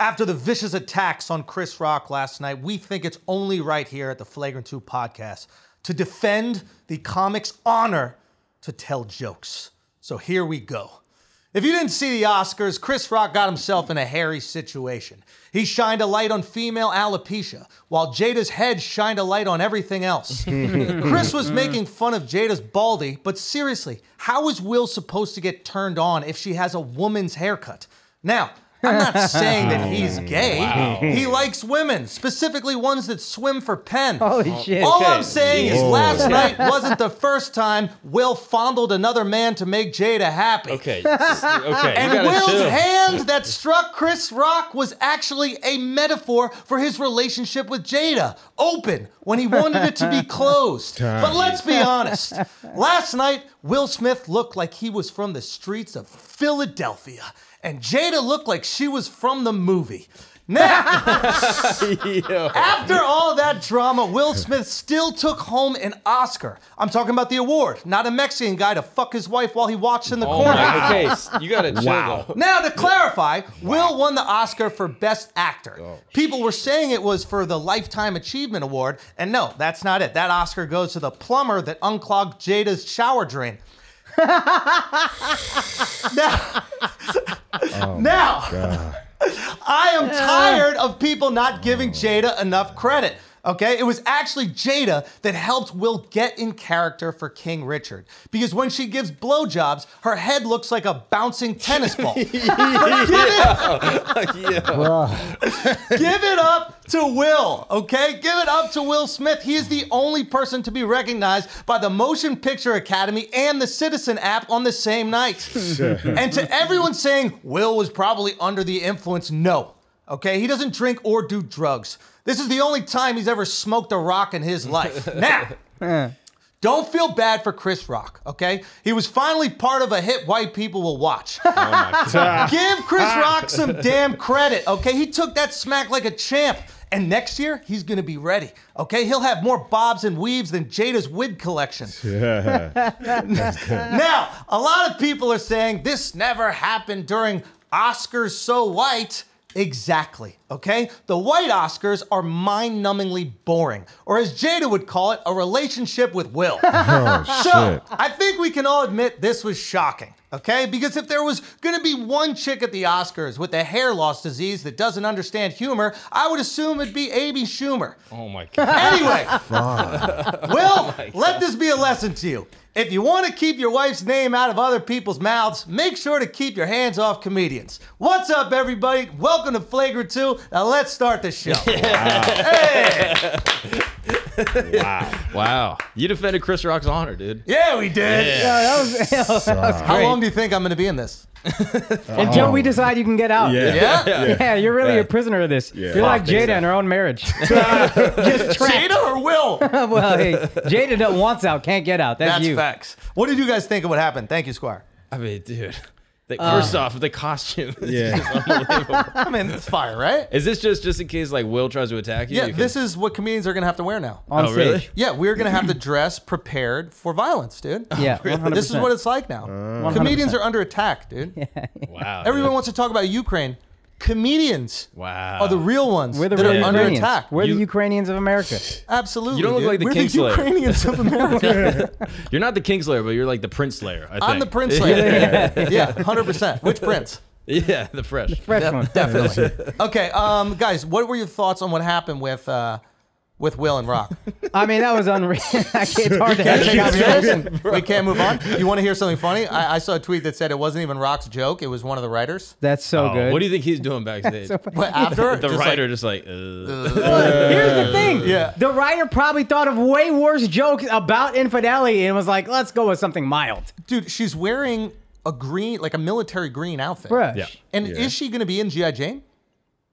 After the vicious attacks on Chris Rock last night, we think it's only right here at the Flagrant 2 podcast to defend the comic's honor to tell jokes. So here we go. If you didn't see the Oscars, Chris Rock got himself in a hairy situation. He shined a light on female alopecia, while Jada's head shined a light on everything else. Chris was making fun of Jada's baldy, but seriously, how is Will supposed to get turned on if she has a woman's haircut? Now, I'm not saying that he's gay. Wow. He likes women, specifically ones that swim for Penn. Holy shit. All I'm saying is last night wasn't the first time Will fondled another man to make Jada happy. Okay. And Will's hand that struck Chris Rock was actually a metaphor for his relationship with Jada. Open when he wanted it to be closed. But let's be honest. Last night, Will Smith looked like he was from the streets of Philadelphia. And Jada looked like she was from the movie. Now, after all that drama, Will Smith still took home an Oscar. I'm talking about the award, not a Mexican guy to fuck his wife while he watched in the corner. Okay, you gotta chill though. Now, to clarify, Will won the Oscar for Best Actor. People were saying it was for the Lifetime Achievement Award, and no, that's not it. That Oscar goes to the plumber that unclogged Jada's shower drain. Now, I am tired of people not giving Jada enough credit. Okay, it was actually Jada that helped Will get in character for King Richard. Because when she gives blowjobs, her head looks like a bouncing tennis ball. But give it up to Will, okay? Give it up to Will Smith. He is the only person to be recognized by the Motion Picture Academy and the Citizen app on the same night. And to everyone saying Will was probably under the influence, no. Okay, he doesn't drink or do drugs. This is the only time he's ever smoked a rock in his life. Now, don't feel bad for Chris Rock, okay? He was finally part of a hit white people will watch. Oh my God. Give Chris Rock some damn credit, okay? He took that smack like a champ. And next year, he's gonna be ready, okay? He'll have more bobs and weaves than Jada's wig collection. Now, a lot of people are saying this never happened during Oscars So White. Exactly, okay? The white Oscars are mind-numbingly boring, or as Jada would call it, a relationship with Will. So, I think we can all admit this was shocking, okay? Because if there was gonna be one chick at the Oscars with a hair loss disease that doesn't understand humor, I would assume it'd be Amy Schumer. Oh my God. Anyway, Will, let this be a lesson to you. If you want to keep your wife's name out of other people's mouths, make sure to keep your hands off comedians. What's up, everybody? Welcome to Flagrant 2. Now let's start the show. Hey! Wow. You defended Chris Rock's honor, dude. Yeah, we did. Yeah, that was great. How long do you think I'm going to be in this? Until we decide you can get out. Yeah, you're really a prisoner of this. You're like Jada in her own marriage. Just Jada or Will? Well, hey, Jada wants out, can't get out. That's you. Facts. What did you guys think of what happened? Thank you, Squire. I mean, dude. First off, the costume is just unbelievable. I mean, it's fire, right? Is this just in case like Will tries to attack you? Yeah, this is what comedians are gonna have to wear now. On stage. Really? Yeah, we're gonna have to dress prepared for violence, dude. Yeah, This is what it's like now. Comedians are under attack, dude. Wow. Everyone wants to talk about Ukraine. Comedians are the real ones We're the that real are under Ukrainians. attack. We're the Ukrainians of America. Absolutely. You don't look like the We're Kingslayer. Ukrainians of America. You're not the Kingslayer, but you're like the Prince Slayer, I think. I'm the Prince Slayer. Yeah, 100%. Which Prince? Yeah, the fresh. Fresh one. Definitely. Okay, guys, what were your thoughts on what happened with Will and Rock? I mean, that was unreal. It's hard to have a conversation. We can't move on. You want to hear something funny? I saw a tweet that said it wasn't even Rock's joke. It was one of the writers. That's so good. What do you think he's doing backstage? But after The writer just like, Here's the thing. Yeah. The writer probably thought of way worse jokes about infidelity and was like, let's go with something mild. Dude, she's wearing a green, like a military green outfit. Bruh. Yeah. And is she going to be in G.I. Jane?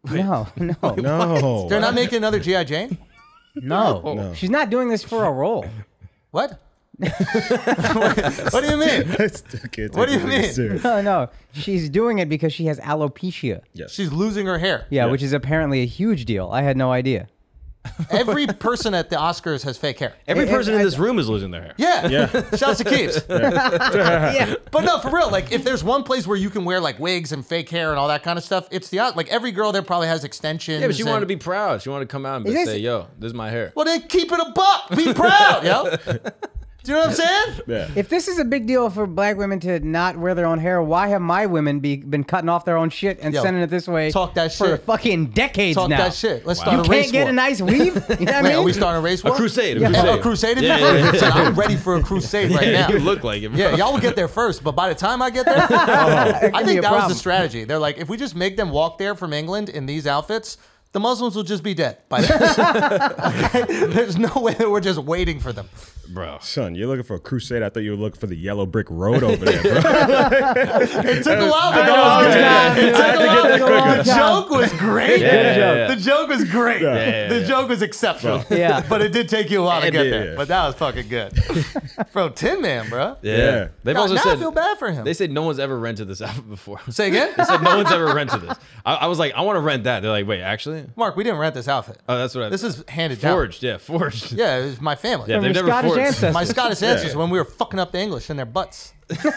No. No. They're not making another G.I. Jane? No. She's not doing this for a role. What? What do you mean? What do you mean? No. She's doing it because she has alopecia. Yes. She's losing her hair. Yeah, which is apparently a huge deal. I had no idea. Every person at the Oscars has fake hair. Every person in this room is losing their hair. Yeah. Shouts to Keeps. Yeah. But no, for real, like if there's one place where you can wear like wigs and fake hair and all that kind of stuff, it's the like every girl there probably has extensions. Yeah, but she wanted to be proud. She wanted to come out and say, "Yo, this is my hair." Well, then keep it a buck. Be proud, yo. Do you know what I'm saying? Yeah. If this is a big deal for black women to not wear their own hair, why have my women been cutting off their own shit and sending it this way talk that for shit. fucking decades Talk now? that shit. Let's start You a can't race get war. a nice weave? You know what I Wait, mean? are we starting a race war? A crusade. A crusade? Yeah. So I'm ready for a crusade right now. You look like it. Bro. Yeah, y'all will get there first, but by the time I get there, I think that was the strategy. They're like, if we just make them walk there from England in these outfits, the Muslims will just be dead by then. Okay? There's no way that we're just waiting for them. Bro. Son, you're looking for a crusade. I thought you were looking for the yellow brick road over there, bro. It took a while, but the joke was great. Yeah. The joke was great. The joke was exceptional. Yeah. But it did take you a while to get did, there. yeah. But that was fucking good. Bro, Tin Man, bro. Yeah. They've Now also I said feel bad for him. They said no one's ever rented this outfit before. Say again? They said no one's ever rented this. I was like, I want to rent that. They're like, wait, actually? Mark, we didn't rent this outfit. Oh, that's what I. This is handed forged. Yeah, forged. down. Yeah, it was my family. Yeah, they've your never Scottish forged. ancestors. My Scottish ancestors when we were fucking up the English in their butts. You know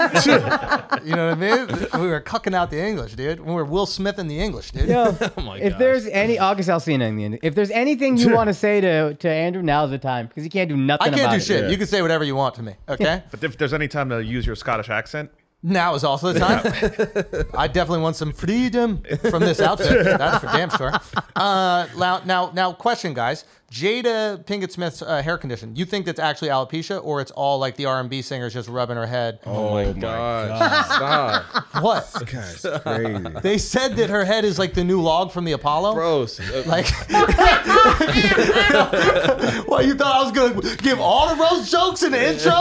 what I mean? We were cucking out the English, dude. When we were Will Smith in the English, dude. Yo, Oh my if gosh. there's any August Alsina in the end, if there's anything you want to say to Andrew, now's the time because he can't do nothing. I can't about do it. shit. Yeah. You can say whatever you want to me, okay? But if there's any time to use your Scottish accent, Now is also the time. I definitely want some freedom from this outfit. That's for damn sure. Now, question, guys. Jada Pinkett Smith's hair condition. You think that's actually alopecia, or it's all like the R&B singers just rubbing her head? Oh my gosh. Stop. What? Guy's crazy. They said that her head is like the new log from the Apollo. Gross. Like, what, you thought I was gonna give all the roast jokes in the intro?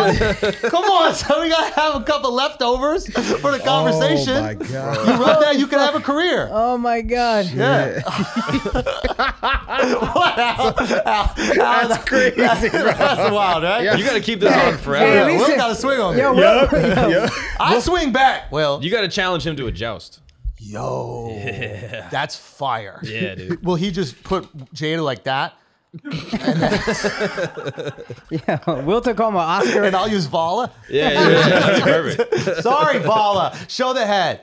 Come on, so we gotta have a couple leftovers for the conversation. Oh my god. You rub that, you can have a career. Oh my god. Yeah. That's crazy. That's wild, right? You got to keep this on forever. Hey, Yeah, at least Will it- gotta swing on me. Yo, Yep. I swing back. Well, You got to challenge him to a joust. yo, that's fire. Yeah, dude. Will he just put Jada like that? Will Tacoma, Oscar. And I'll use Vala? Yeah, that's perfect. Sorry, Vala. Show the head.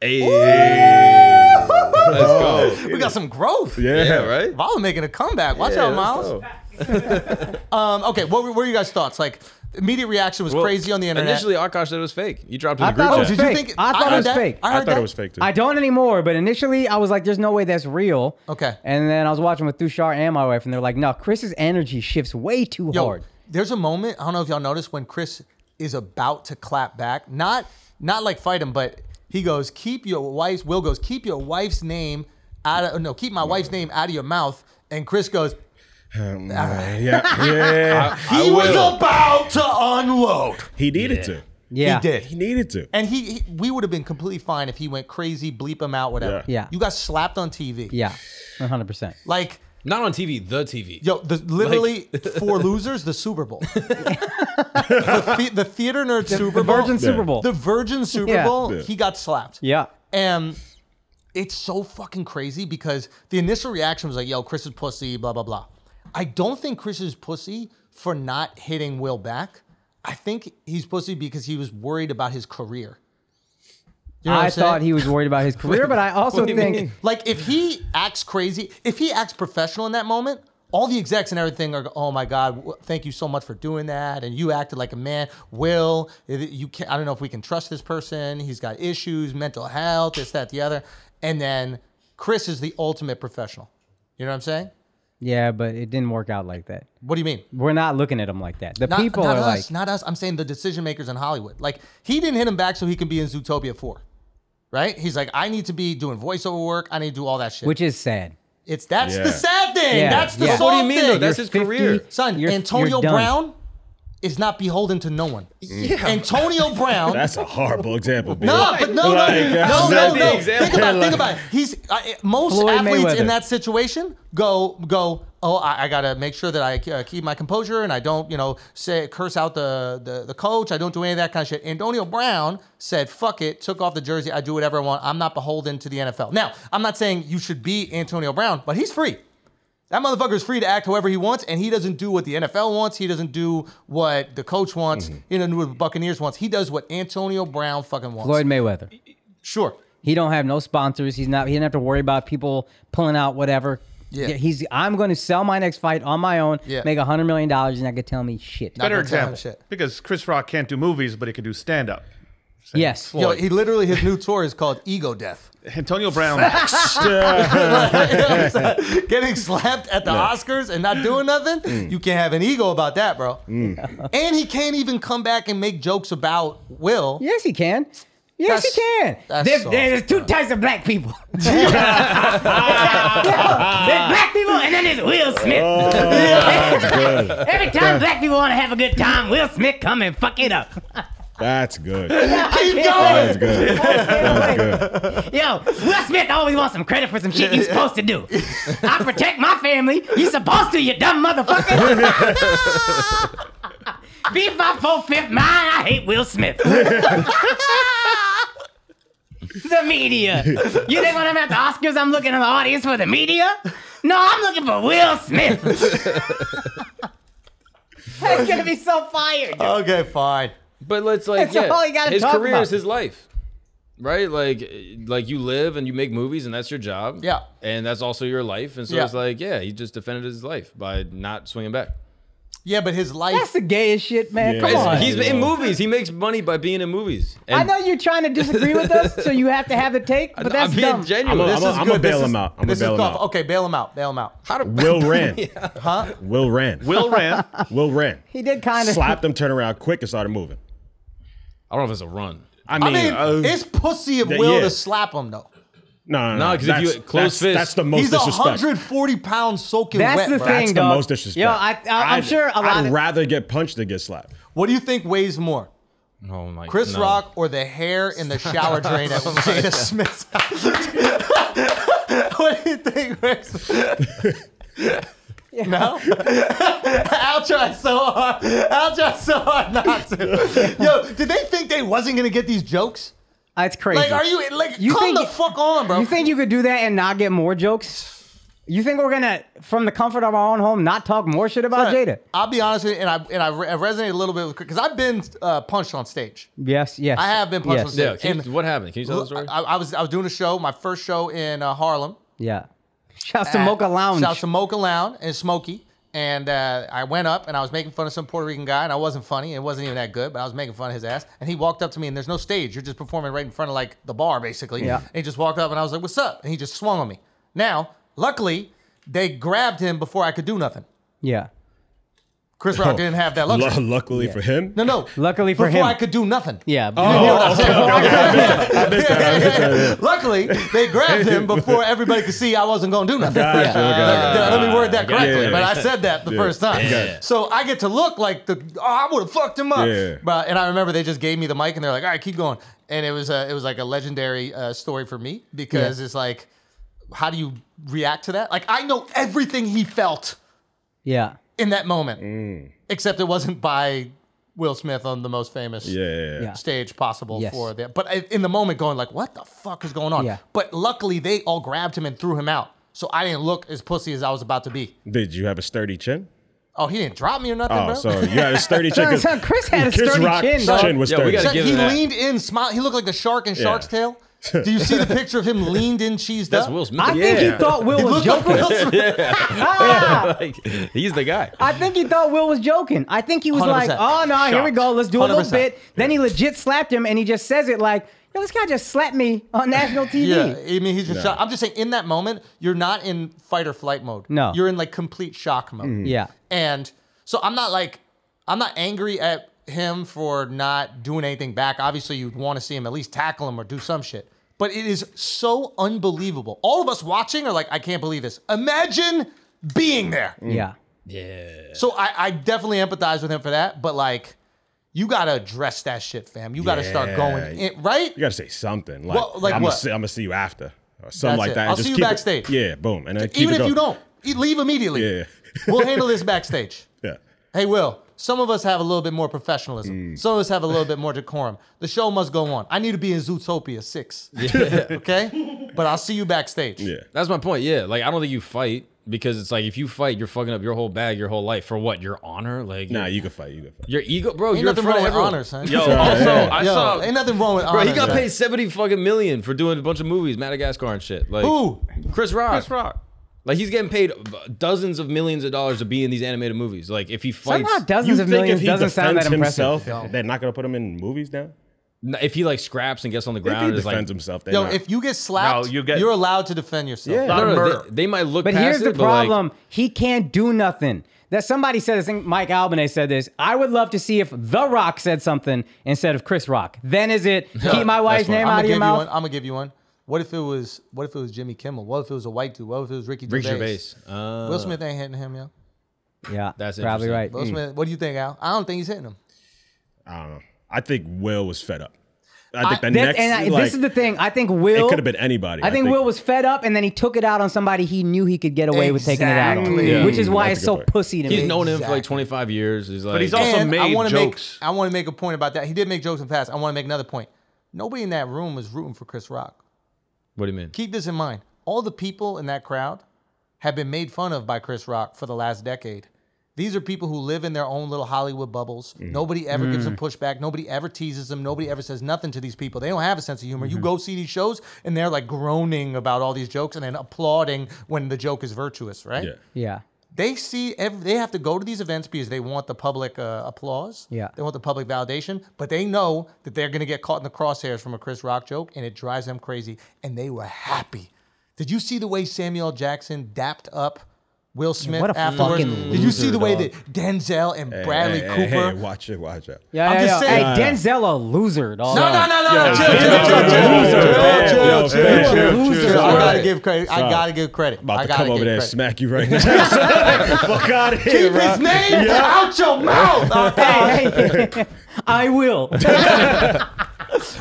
Hey. Let's go. We got some growth. Yeah, right? Vala making a comeback. Watch Yeah, out, let's Miles. go. Okay, what were your guys' thoughts? Like, immediate reaction was Well, crazy on the internet. Initially, Akaash said it was fake. You dropped it in I the group thought it chat. was Did you fake. think I thought it heard was that? fake. I I heard thought that. it was fake too. I don't anymore, but initially I was like, there's no way that's real. Okay. And then I was watching with Tushar and my wife, and they're like, no, Chris's energy shifts way too Yo, hard. there's a moment, I don't know if y'all noticed, when Chris is about to clap back. Not like fight him, but he goes, Will goes, keep your wife's name keep my wife's name out of your mouth. And Chris goes, Yeah. he was about to unload. He needed to. Yeah. He did. He needed to. And we would have been completely fine if he went crazy, bleep him out, whatever. Yeah. You got slapped on TV. Yeah. 100%. Like, Not on TV, the TV. yo, literally for losers, the Super Bowl. the theater nerd Super The Bowl. Virgin Super Bowl. The Virgin Super Yeah. Bowl, Yeah. he got slapped. Yeah. And it's so fucking crazy because the initial reaction was like, yo, Chris is pussy, blah, blah, blah. I don't think Chris is pussy for not hitting Will back. I think he's pussy because he was worried about his career. You know what I I'm saying? thought he was worried about his career, but I also What do you think mean? Like, if he acts crazy, if he acts professional in that moment, all the execs and everything are, oh my God, thank you so much for doing that. And you acted like a man. Will, you can't, I don't know if we can trust this person. He's got issues, mental health, this, that, the other. And then Chris is the ultimate professional. You know what I'm saying? yeah, but it didn't work out like that. What do you mean? We're not looking at him like that. The Not, people not are us, like, not us. I'm saying the decision makers in Hollywood. Like, he didn't hit him back so he can be in Zootopia 4. Right? He's like, I need to be doing voiceover work. I need to do all that shit. which is sad. That's Yeah. the sad thing. Yeah, That's the yeah. soft What do you mean, thing. though? That's his career. Son, You're Antonio done. Brown is not beholden to no one. Yeah. Antonio Brown. That's a horrible example, B. No. Think about it. He's most Floyd athletes Mayweather. in that situation go. Oh, I gotta make sure that I keep my composure and I don't, curse out the coach. I don't do any of that kind of shit. Antonio Brown said, "Fuck it," took off the jersey. I do whatever I want. I'm not beholden to the NFL. Now, I'm not saying you should be Antonio Brown, but he's free. That motherfucker is free to act however he wants, and he doesn't do what the NFL wants. He doesn't do what the coach wants. He doesn't do what the Buccaneers wants. He does what Antonio Brown fucking wants. Floyd Mayweather. Sure. He don't have no sponsors. He doesn't have to worry about people pulling out whatever. Yeah. I'm going to sell my next fight on my own, Yeah. make $100 million, and I could tell me shit. Not Better gonna tell him example. shit. Because Chris Rock can't do movies, but he can do stand-up. Yes. Yo, he literally, his new tour is called Ego Death. Antonio Brown. Getting slapped at the Oscars and not doing nothing, you can't have an ego about that, bro. And he can't even come back and make jokes about Will. Yes, he can. Yes, he can. That's There's two types of black people. There's black people, and then there's Will Smith. Every time black people want to have a good time, Will Smith come and fuck it up. That's good. Keep going. That's good. That's good. Yo, Will Smith always wants some credit for some shit he's supposed to do. I protect my family. You supposed to, you dumb motherfucker. Beef my 4/5 mine. I hate Will Smith. The media. You think when I'm at the Oscars, I'm looking at the audience for the media? No, I'm looking for Will Smith. That's gonna be so fired. Okay, fine. But let's like, That's all you gotta his talk career about. is his life, right? Like you live and you make movies, and that's your job. Yeah. And that's also your life. And so Yeah. it's like, yeah, he just defended his life by not swinging back. Yeah, but his life. That's the gayest shit, man. Yeah. Come on. He's in movies. He makes money by being in movies. I And know you're trying to disagree with us, so you have to have the take, but that's I'm being dumb. genuine. I'm gonna bail him out. I'm gonna This is bail him tough. out. Okay, bail him out. Bail him out. Will ran. Huh? Will ran. Will ran. Will ran. He did kind of. Slapped him, turned around quick, and started moving. I don't know if it's a run. I mean, it's pussy of yeah, Will yeah. to slap him, though. No, 'cause if you close fist- that's the most He's disrespect. 140 pounds soaking That's wet, the bro. thing, That's the dog. most disrespect. Yo, I'm sure a lot I'd of. rather get punched than get slapped. What do you think weighs more? Oh my! Chris no. Rock or the hair in the shower drain at Jada Smith's house? What do you think weighs No? I'll try so hard. Not to. Yo, did they think they wasn't going to get these jokes? It's crazy. Like, are you, You come think- the fuck on, bro. You think you could do that and not get more jokes? You think we're gonna, from the comfort of our own home, not talk more shit about Jada? I'll be honest with you, and I resonated a little bit with, because I've been punched on stage. Yes. I have been punched on stage. Yeah. What happened? Can you tell the story? I was doing a show, my first show in Harlem. Yeah. Shouts to Mocha Lounge. Shouts to Mocha Lounge and Smokey. And I went up and I was making fun of some Puerto Rican guy, and I wasn't funny. It wasn't even that good, but I was making fun of his ass. And he walked up to me, and there's no stage. You're just performing right in front of like the bar, basically. Yeah. And he just walked up, and I was like, "What's up?" And he just swung on me. Now, luckily, they grabbed him before I could do nothing. Yeah. Chris Rock didn't have that luxury. Luckily for him. No. Luckily for before him. I could do nothing. Yeah. I missed that. Luckily, they grabbed him before everybody could see I wasn't going to do nothing. Gotcha, Let me word that correctly, Yeah. but I said that the first time. Yeah. So I get to look like I would have fucked him up. Yeah. But, and I remember they just gave me the mic and they're like, all right, keep going. And it was like a legendary story for me because it's like, how do you react to that? Like, I know everything he felt Yeah. in that moment, except it wasn't by Will Smith on the most famous Yeah. stage possible Yes. for that. But in the moment going like, what the fuck is going on? Yeah. But luckily they all grabbed him and threw him out. So I didn't look as pussy as I was about to be. Did you have a sturdy chin? Oh, he didn't drop me or nothing, Oh, bro. so you had a sturdy chin. Son, Chris had a sturdy Rock's chin, dog. chin was Yeah, we sturdy. gotta Except give he him that. leaned in, smile. He looked like the shark in Yeah. Shark's Tale. Do you see the picture of him leaned in, cheesed That's up? Will Smith. I think he thought Will was joking. Like, he's the guy. I think he thought Will was joking. I think he was 100%. like, oh, no, here we go. Let's do a little 100%. bit. Then he legit slapped him, and he just says it like, yo, this guy just slapped me on national TV. Yeah, I mean, he's just shocked. I'm just saying, in that moment, you're not in fight or flight mode. No. You're in like complete shock mode. Yeah. And so I'm not angry at him for not doing anything back. Obviously, you'd want to see him at least tackle him or do some shit. But it is so unbelievable. All of us watching are like, I can't believe this. Imagine being there. Yeah. Yeah. So I definitely empathize with him for that, but like, you gotta address that shit, fam. You gotta start going in, right? You gotta say something. Like, Well, like I'm what? gonna see you after. Or something like it. that. I'll Just see you keep it- backstage. Yeah, boom. And then keep Even it if you going. don't, leave immediately. Yeah. We'll handle this backstage. Yeah. Hey, Will, some of us have a little bit more professionalism. Some of us have a little bit more decorum. The show must go on. I need to be in Zootopia 6. Yeah. Okay? But I'll see you backstage. Yeah. That's my point. Yeah. Like, I don't think you fight because it's like if you fight, you're fucking up your whole bag, your whole life for what? Your honor? Like, Nah, you can fight. You can fight. your ego, bro. Ain't You're in nothing front wrong of with everyone. honor, son. Yo, also, I Yo, saw. ain't nothing wrong with honor. Bro, he got son. paid 70 fucking million for doing a bunch of movies, Madagascar and shit. Like, Who? Chris Rock. Chris Rock. Like, he's getting paid dozens of millions of dollars to be in these animated movies. Like, if he fights, Somehow dozens You of think millions if he doesn't sound that defends impressive. himself, they're not gonna put him in movies now? if he like scraps and gets on the If he ground, it's like, defends himself, they're Yo, not. if you get slapped, No, you get- you're allowed to defend yourself. Yeah. Not no, murder. they might look But past here's the it, but, like, problem. He can't do nothing. That somebody said this, I think Mike Albanese said this. I would love to see if The Rock said something instead of Chris Rock. Then is it keep my wife's name out of your mouth? I'm gonna give you one. What if it was Jimmy Kimmel? What if it was a white dude? What if it was Ricky Gervais? Will Smith ain't hitting him, yo. Yeah, That's probably interesting. right. Will Smith, what do you think, Al? I don't think he's hitting him. I don't know. I think Will was fed up. I think the This is the thing. I think Will. It could have been anybody. I think Will was fed up, and then he took it out on somebody he knew he could get away with taking it out on, Exactly. Yeah. which is why That's it's a so good point. pussy to He's me. known him for like Exactly. 25 years. He's like, But he's also And made jokes. I want to make a point about that. He did make jokes in the past. I want to make another point. Nobody in that room was rooting for Chris Rock. what do you mean? Keep this in mind. All the people in that crowd have been made fun of by Chris Rock for the last decade. These are people who live in their own little Hollywood bubbles. Nobody ever gives them pushback. Nobody ever teases them. Nobody ever says nothing to these people. They don't have a sense of humor. You go see these shows, and they're like groaning about all these jokes and then applauding when the joke is virtuous, right? Yeah. Yeah. They see they have to go to these events because they want the public applause. Yeah. They want the public validation, but they know that they're going to get caught in the crosshairs from a Chris Rock joke, and it drives them crazy. And they were happy. Did you see the way Samuel Jackson dapped up Will Smith what a afterwards? fucking Did you see loser, the way dog. that Denzel and Bradley Cooper? Hey, watch it. Watch it. Yeah, I'm yeah, just yeah. saying. Hey, Denzel a loser, dog. No, chill. I gotta give credit. I gotta give credit. About I to gotta come over give there and credit. smack you right now. Fuck out of here, Keep bro. his name out your mouth. Hey, I will.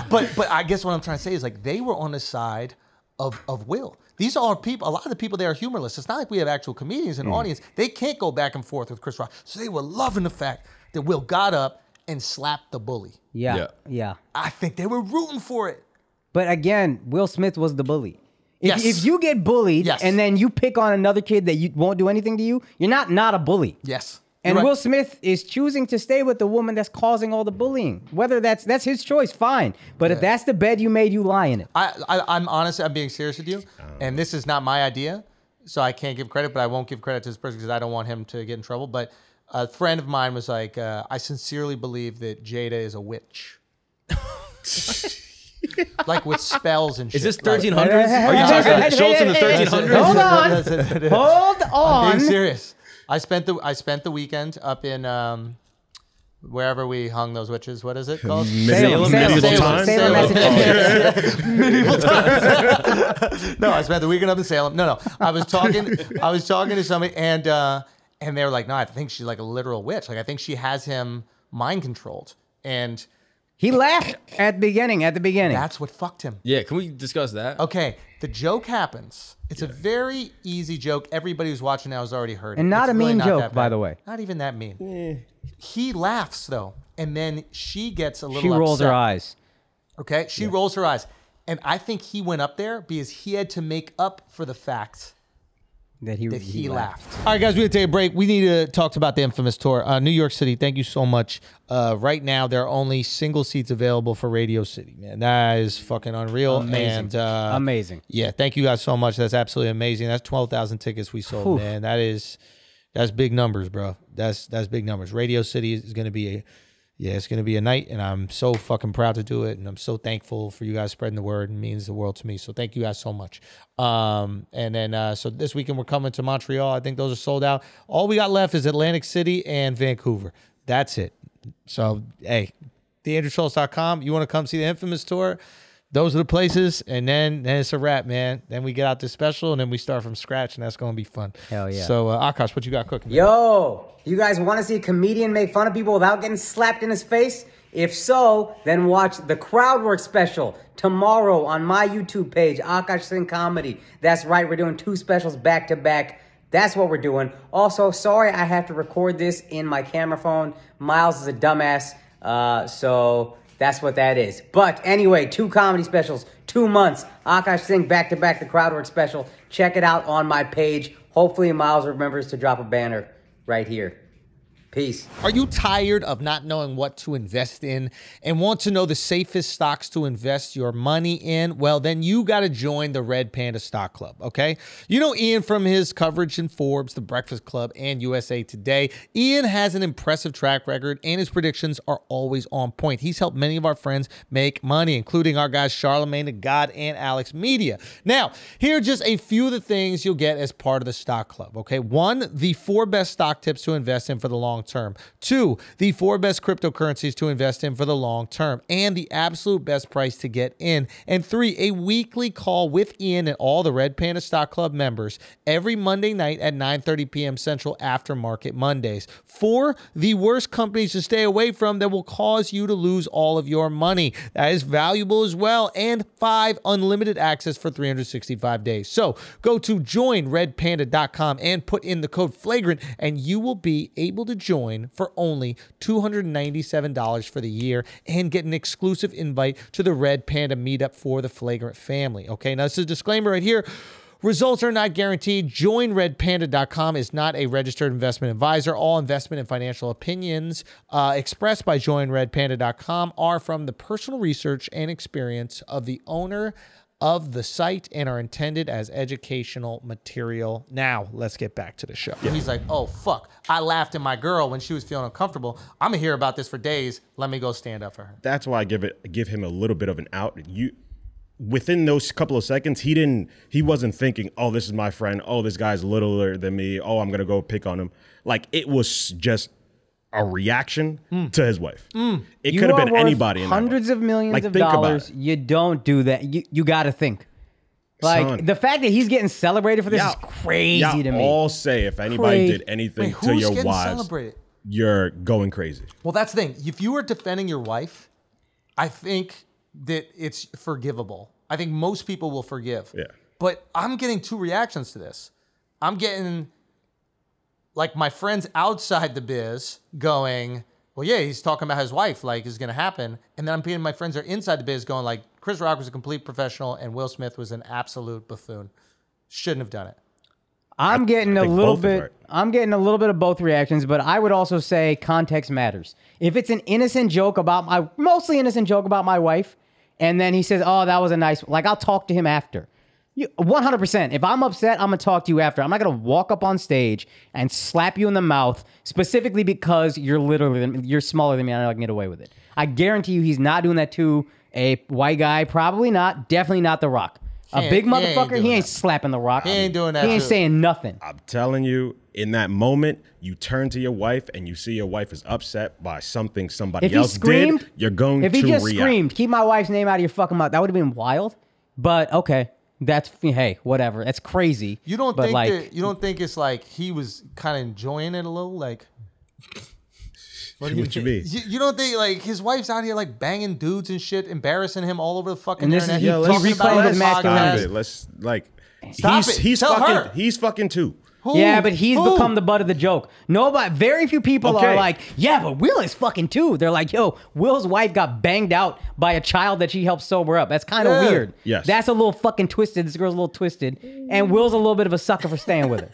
But I guess what I'm trying to say is like they were on the side of Will. These are people. A lot of the people there are humorless. It's not like we have actual comedians in the audience. They can't go back and forth with Chris Rock. So they were loving the fact that Will got up and slapped the bully. Yeah, yeah. I think they were rooting for it. But again, Will Smith was the bully. Yes. If you get bullied Yes. and then you pick on another kid that you won't do anything to you, you're not a bully. Yes. And You're right. Will Smith is choosing to stay with the woman that's causing all the bullying. Whether that's his choice, fine. But if that's the bed you made, you lie in it. I'm honest. I'm being serious with you. And this is not my idea, so I can't give credit, but I won't give credit to this person because I don't want him to get in trouble. But a friend of mine was like, I sincerely believe that Jada is a witch. Like with spells and shit. Is this Like- 1300s? Are you talking Schulz in the 1300s? Hold on. Hold I'm on. being serious. I spent the weekend up in wherever we hung those witches. What is it called? Salem, Medieval times? Salem, Massachusetts. Medieval times. No, I spent the weekend up in Salem. No. I was talking to somebody and they were like, no, I think she's like a literal witch. Like I think she has him mind controlled. And He laughed at the beginning. that's what fucked him. Yeah, can we discuss that? Okay, the joke happens. It's a very easy joke. Everybody who's watching now has already heard it. And not It's a really mean not joke, that by bad. the way. Not even that mean. He laughs though, and then she gets a little She rolls her upset. eyes. Okay, she rolls her eyes. And I think he went up there because he had to make up for the fact That he laughed. All right, guys, we got to take a break. We need to talk about the infamous tour. New York City, thank you so much. Right now, there are only single seats available for Radio City, man. That is fucking unreal. Amazing. And, Amazing. Yeah, thank you guys so much. That's absolutely amazing. That's 12,000 tickets we sold, Whew. man. That's big numbers, bro. That's big numbers. Radio City is going to be it's going to be a night, and I'm so fucking proud to do it, and I'm so thankful for you guys spreading the word. It means the world to me. So thank you guys so much. And then so this weekend we're coming to Montreal. I think those are sold out. All we got left is Atlantic City and Vancouver. That's it. So hey, theandrewschultz.com. You want to come see the infamous tour? those are the places, and then it's a wrap, man. Then we get out this special, and then we start from scratch, and that's going to be fun. Hell yeah. So, Akaash, what you got cooking? Yo, you guys want to see a comedian make fun of people without getting slapped in his face? If so, then watch the Crowdwork special tomorrow on my YouTube page, Akaash Singh Comedy. That's right, we're doing 2 specials back to back. That's what we're doing. Also, sorry I have to record this in my camera phone. Miles is a dumbass, so that's what that is. But anyway, 2 comedy specials, 2 months. Akaash Singh back to back, the Crowdwork special. Check it out on my page. Hopefully Miles remembers to drop a banner right here. Peace. Are you tired of not knowing what to invest in and want to know the safest stocks to invest your money in? Well, then you got to join the Red Panda Stock Club, okay? You know Ian from his coverage in Forbes, The Breakfast Club, and USA Today. Ian has an impressive track record, and his predictions are always on point. He's helped many of our friends make money, including our guys Charlemagne the God and AlexxMedia. Now, here are just a few of the things you'll get as part of the Stock Club, okay? 1, the 4 best stock tips to invest in for the long term. 2, the 4 best cryptocurrencies to invest in for the long term, and the absolute best price to get in. And 3, a weekly call with Ian and all the Red Panda Stock Club members every Monday night at 9:30 p.m. Central after Market Mondays. 4, the worst companies to stay away from that will cause you to lose all of your money. That is valuable as well. And 5, unlimited access for 365 days. So go to joinredpanda.com and put in the code Flagrant, and you will be able to join for only $297 for the year and get an exclusive invite to the Red Panda meetup for the Flagrant family. Okay, now this is a disclaimer right here. Results are not guaranteed. JoinRedPanda.com is not a registered investment advisor. All investment and financial opinions expressed by JoinRedPanda.com are from the personal research and experience of the owner of the site and are intended as educational material. Now, let's get back to the show. Yeah. He's like, oh, fuck. I laughed at my girl when she was feeling uncomfortable. I'm going to hear about this for days. Let me go stand up for her. That's why I give him a little bit of an out. Within those couple of seconds, he wasn't thinking, oh, this is my friend. Oh, this guy's littler than me. Oh, I'm going to go pick on him. Like, it was just a reaction to his wife. It could have been anybody. Hundreds of millions of dollars. You don't do that. You got to think. Like, son, the fact that he's getting celebrated for this is crazy to me. All say if anybody did anything to your wives, you're going crazy. Well, that's the thing. If you were defending your wife, I think that it's forgivable. I think most people will forgive. Yeah. But I'm getting 2 reactions to this. I'm getting, like, my friends outside the biz going, well, yeah, he's talking about his wife, like, it's going to happen. And then I'm getting my friends that are inside the biz going, like, Chris Rock was a complete professional and Will Smith was an absolute buffoon. Shouldn't have done it. I'm getting a little bit of both reactions, but I would also say context matters. If it's an innocent joke about mostly innocent joke about my wife, and then he says, oh, that was a nice, like, I'll talk to him after. 100%. If I'm upset, I'm going to talk to you after. I'm not going to walk up on stage and slap you in the mouth specifically because you're smaller than me and I can get away with it. I guarantee you he's not doing that to a white guy. Probably not. Definitely not The Rock. A big motherfucker, he ain't slapping The Rock. He ain't doing that. He ain't saying nothing. I'm telling you, in that moment, you turn to your wife and you see your wife is upset by something somebody else did. You're going to react. If he just screamed, keep my wife's name out of your fucking mouth, that would have been wild. But okay. That's, hey, whatever. That's crazy. You don't think it's like he was kind of enjoying it a little? Like, what you mean? You don't think, like, his wife's out here, like, banging dudes and shit, embarrassing him all over the fucking internet? And this is, he reclaimed his masculinity. Let's, like, he's fucking too. Who? Yeah, but he's become the butt of the joke. Very few people are like, yeah, but Will is fucking too. They're like, yo, Will's wife got banged out by a child that she helped sober up. That's kind of weird. Yes. That's a little fucking twisted. This girl's a little twisted. And Will's a little bit of a sucker for staying with her.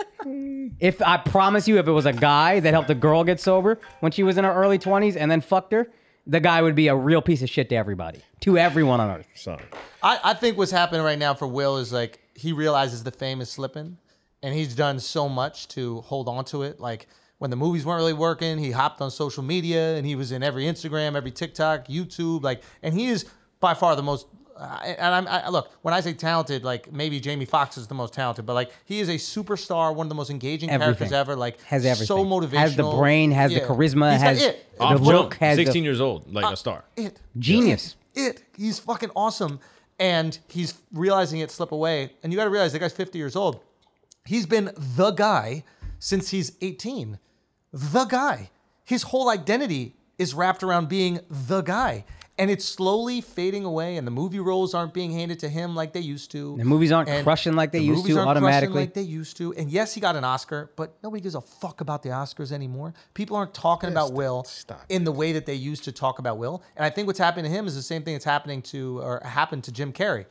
I promise you, if it was a guy that helped a girl get sober when she was in her early 20s and then fucked her, the guy would be a real piece of shit to everybody. To everyone on earth. Sorry. I think what's happening right now for Will is, like, he realizes the fame is slipping. And he's done so much to hold on to it. Like, when the movies weren't really working, he hopped on social media and he was in every Instagram, every TikTok, YouTube. Like, and he is by far the most. Look, when I say talented, like, maybe Jamie Foxx is the most talented, but, like, he is a superstar, one of the most engaging characters ever. Like, has everything. So motivational. Has the brain, has the charisma, has the look, has 16 years old, like a star. Genius. He's fucking awesome. and he's realizing it slip away. And you got to realize the guy's 50 years old. He's been the guy since he's 18. The guy. His whole identity is wrapped around being the guy. And it's slowly fading away, and the movie roles aren't being handed to him like they used to. The movies aren't crushing like they used to automatically. Like they used to. And yes, he got an Oscar, but nobody gives a fuck about the Oscars anymore. People aren't talking about Will in the way that they used to talk about Will. And I think what's happening to him is the same thing that's happened to Jim Carrey.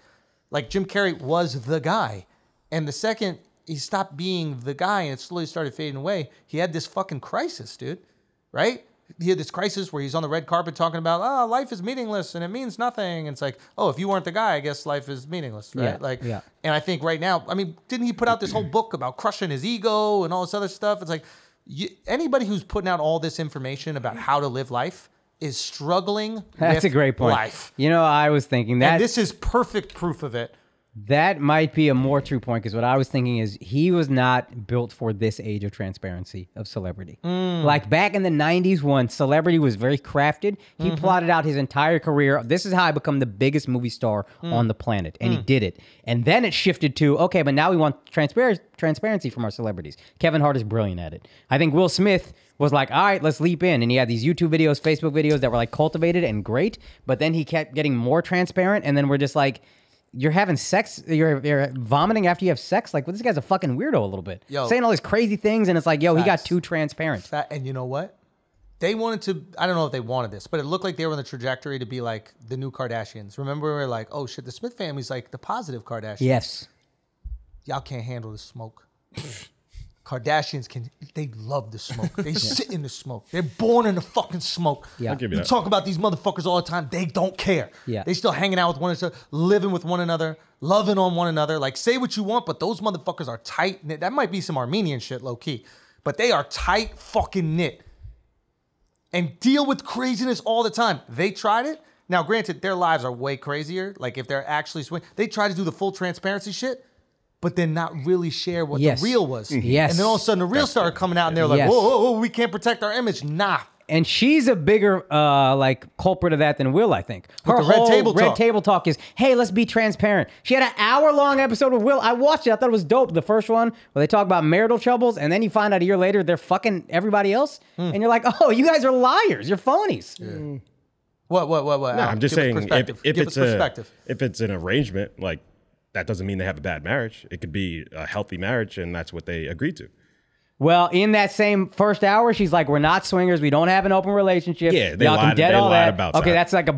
Like Jim Carrey was the guy. And the second he stopped being the guy and it slowly started fading away, he had this fucking crisis, dude. Right? He had this crisis where he's on the red carpet talking about, oh, life is meaningless and it means nothing. And it's like, oh, if you weren't the guy, I guess life is meaningless, right? And I think right now, I mean, didn't he put out this whole book about crushing his ego and all this other stuff? It's like, anybody who's putting out all this information about how to live life is struggling That's with a great point. life. You know, I was thinking that. And this is perfect proof of it. That might be a more true point, because what I was thinking is he was not built for this age of transparency of celebrity. Like back in the 90s when celebrity was very crafted, he plotted out his entire career. This is how I become the biggest movie star on the planet. And he did it. And then it shifted to, okay, but now we want transparency from our celebrities. Kevin Hart is brilliant at it. I think Will Smith was like, all right, let's leap in. And he had these YouTube videos, Facebook videos that were like cultivated and great. But then he kept getting more transparent. And then we're just like, you're having sex, you're vomiting after you have sex? Like, well, this guy's a fucking weirdo a little bit. Yo, saying all these crazy things, and it's like, yo, facts. he got too transparent. And you know what? They wanted to, I don't know if they wanted this, but it looked like they were on the trajectory to be like the new Kardashians. Remember, we were like, oh shit, the Smith family's like the positive Kardashians. Yes. Y'all can't handle the smoke. Kardashians they love the smoke. They sit in the smoke. They're born in the fucking smoke. Yeah. You talk about these motherfuckers all the time. They don't care. Yeah. They still hanging out with one another, living with one another, loving on one another. Like, say what you want, but those motherfuckers are tight knit. That might be some Armenian shit, low key. But they are tight fucking knit. And deal with craziness all the time. They tried it. Now, granted, their lives are way crazier. Like, if they're actually they try to do the full transparency shit, but then not really share what the real was. Yes. And then all of a sudden the real started coming out and they're like, whoa, we can't protect our image. Nah. And she's a bigger like culprit of that than Will, I think. Her the whole red table talk is, hey, let's be transparent. She had an hour-long episode with Will. I watched it. I thought it was dope. The first one where they talk about marital troubles, and then you find out a year later they're fucking everybody else. And you're like, oh, you guys are liars. You're phonies. Yeah. What? No, I'm just saying, if it's an arrangement, like, that doesn't mean they have a bad marriage. It could be a healthy marriage, and that's what they agreed to. Well, in that same first hour, she's like, we're not swingers. We don't have an open relationship. Yeah, Y'all can dead all that. About okay, that. that's like a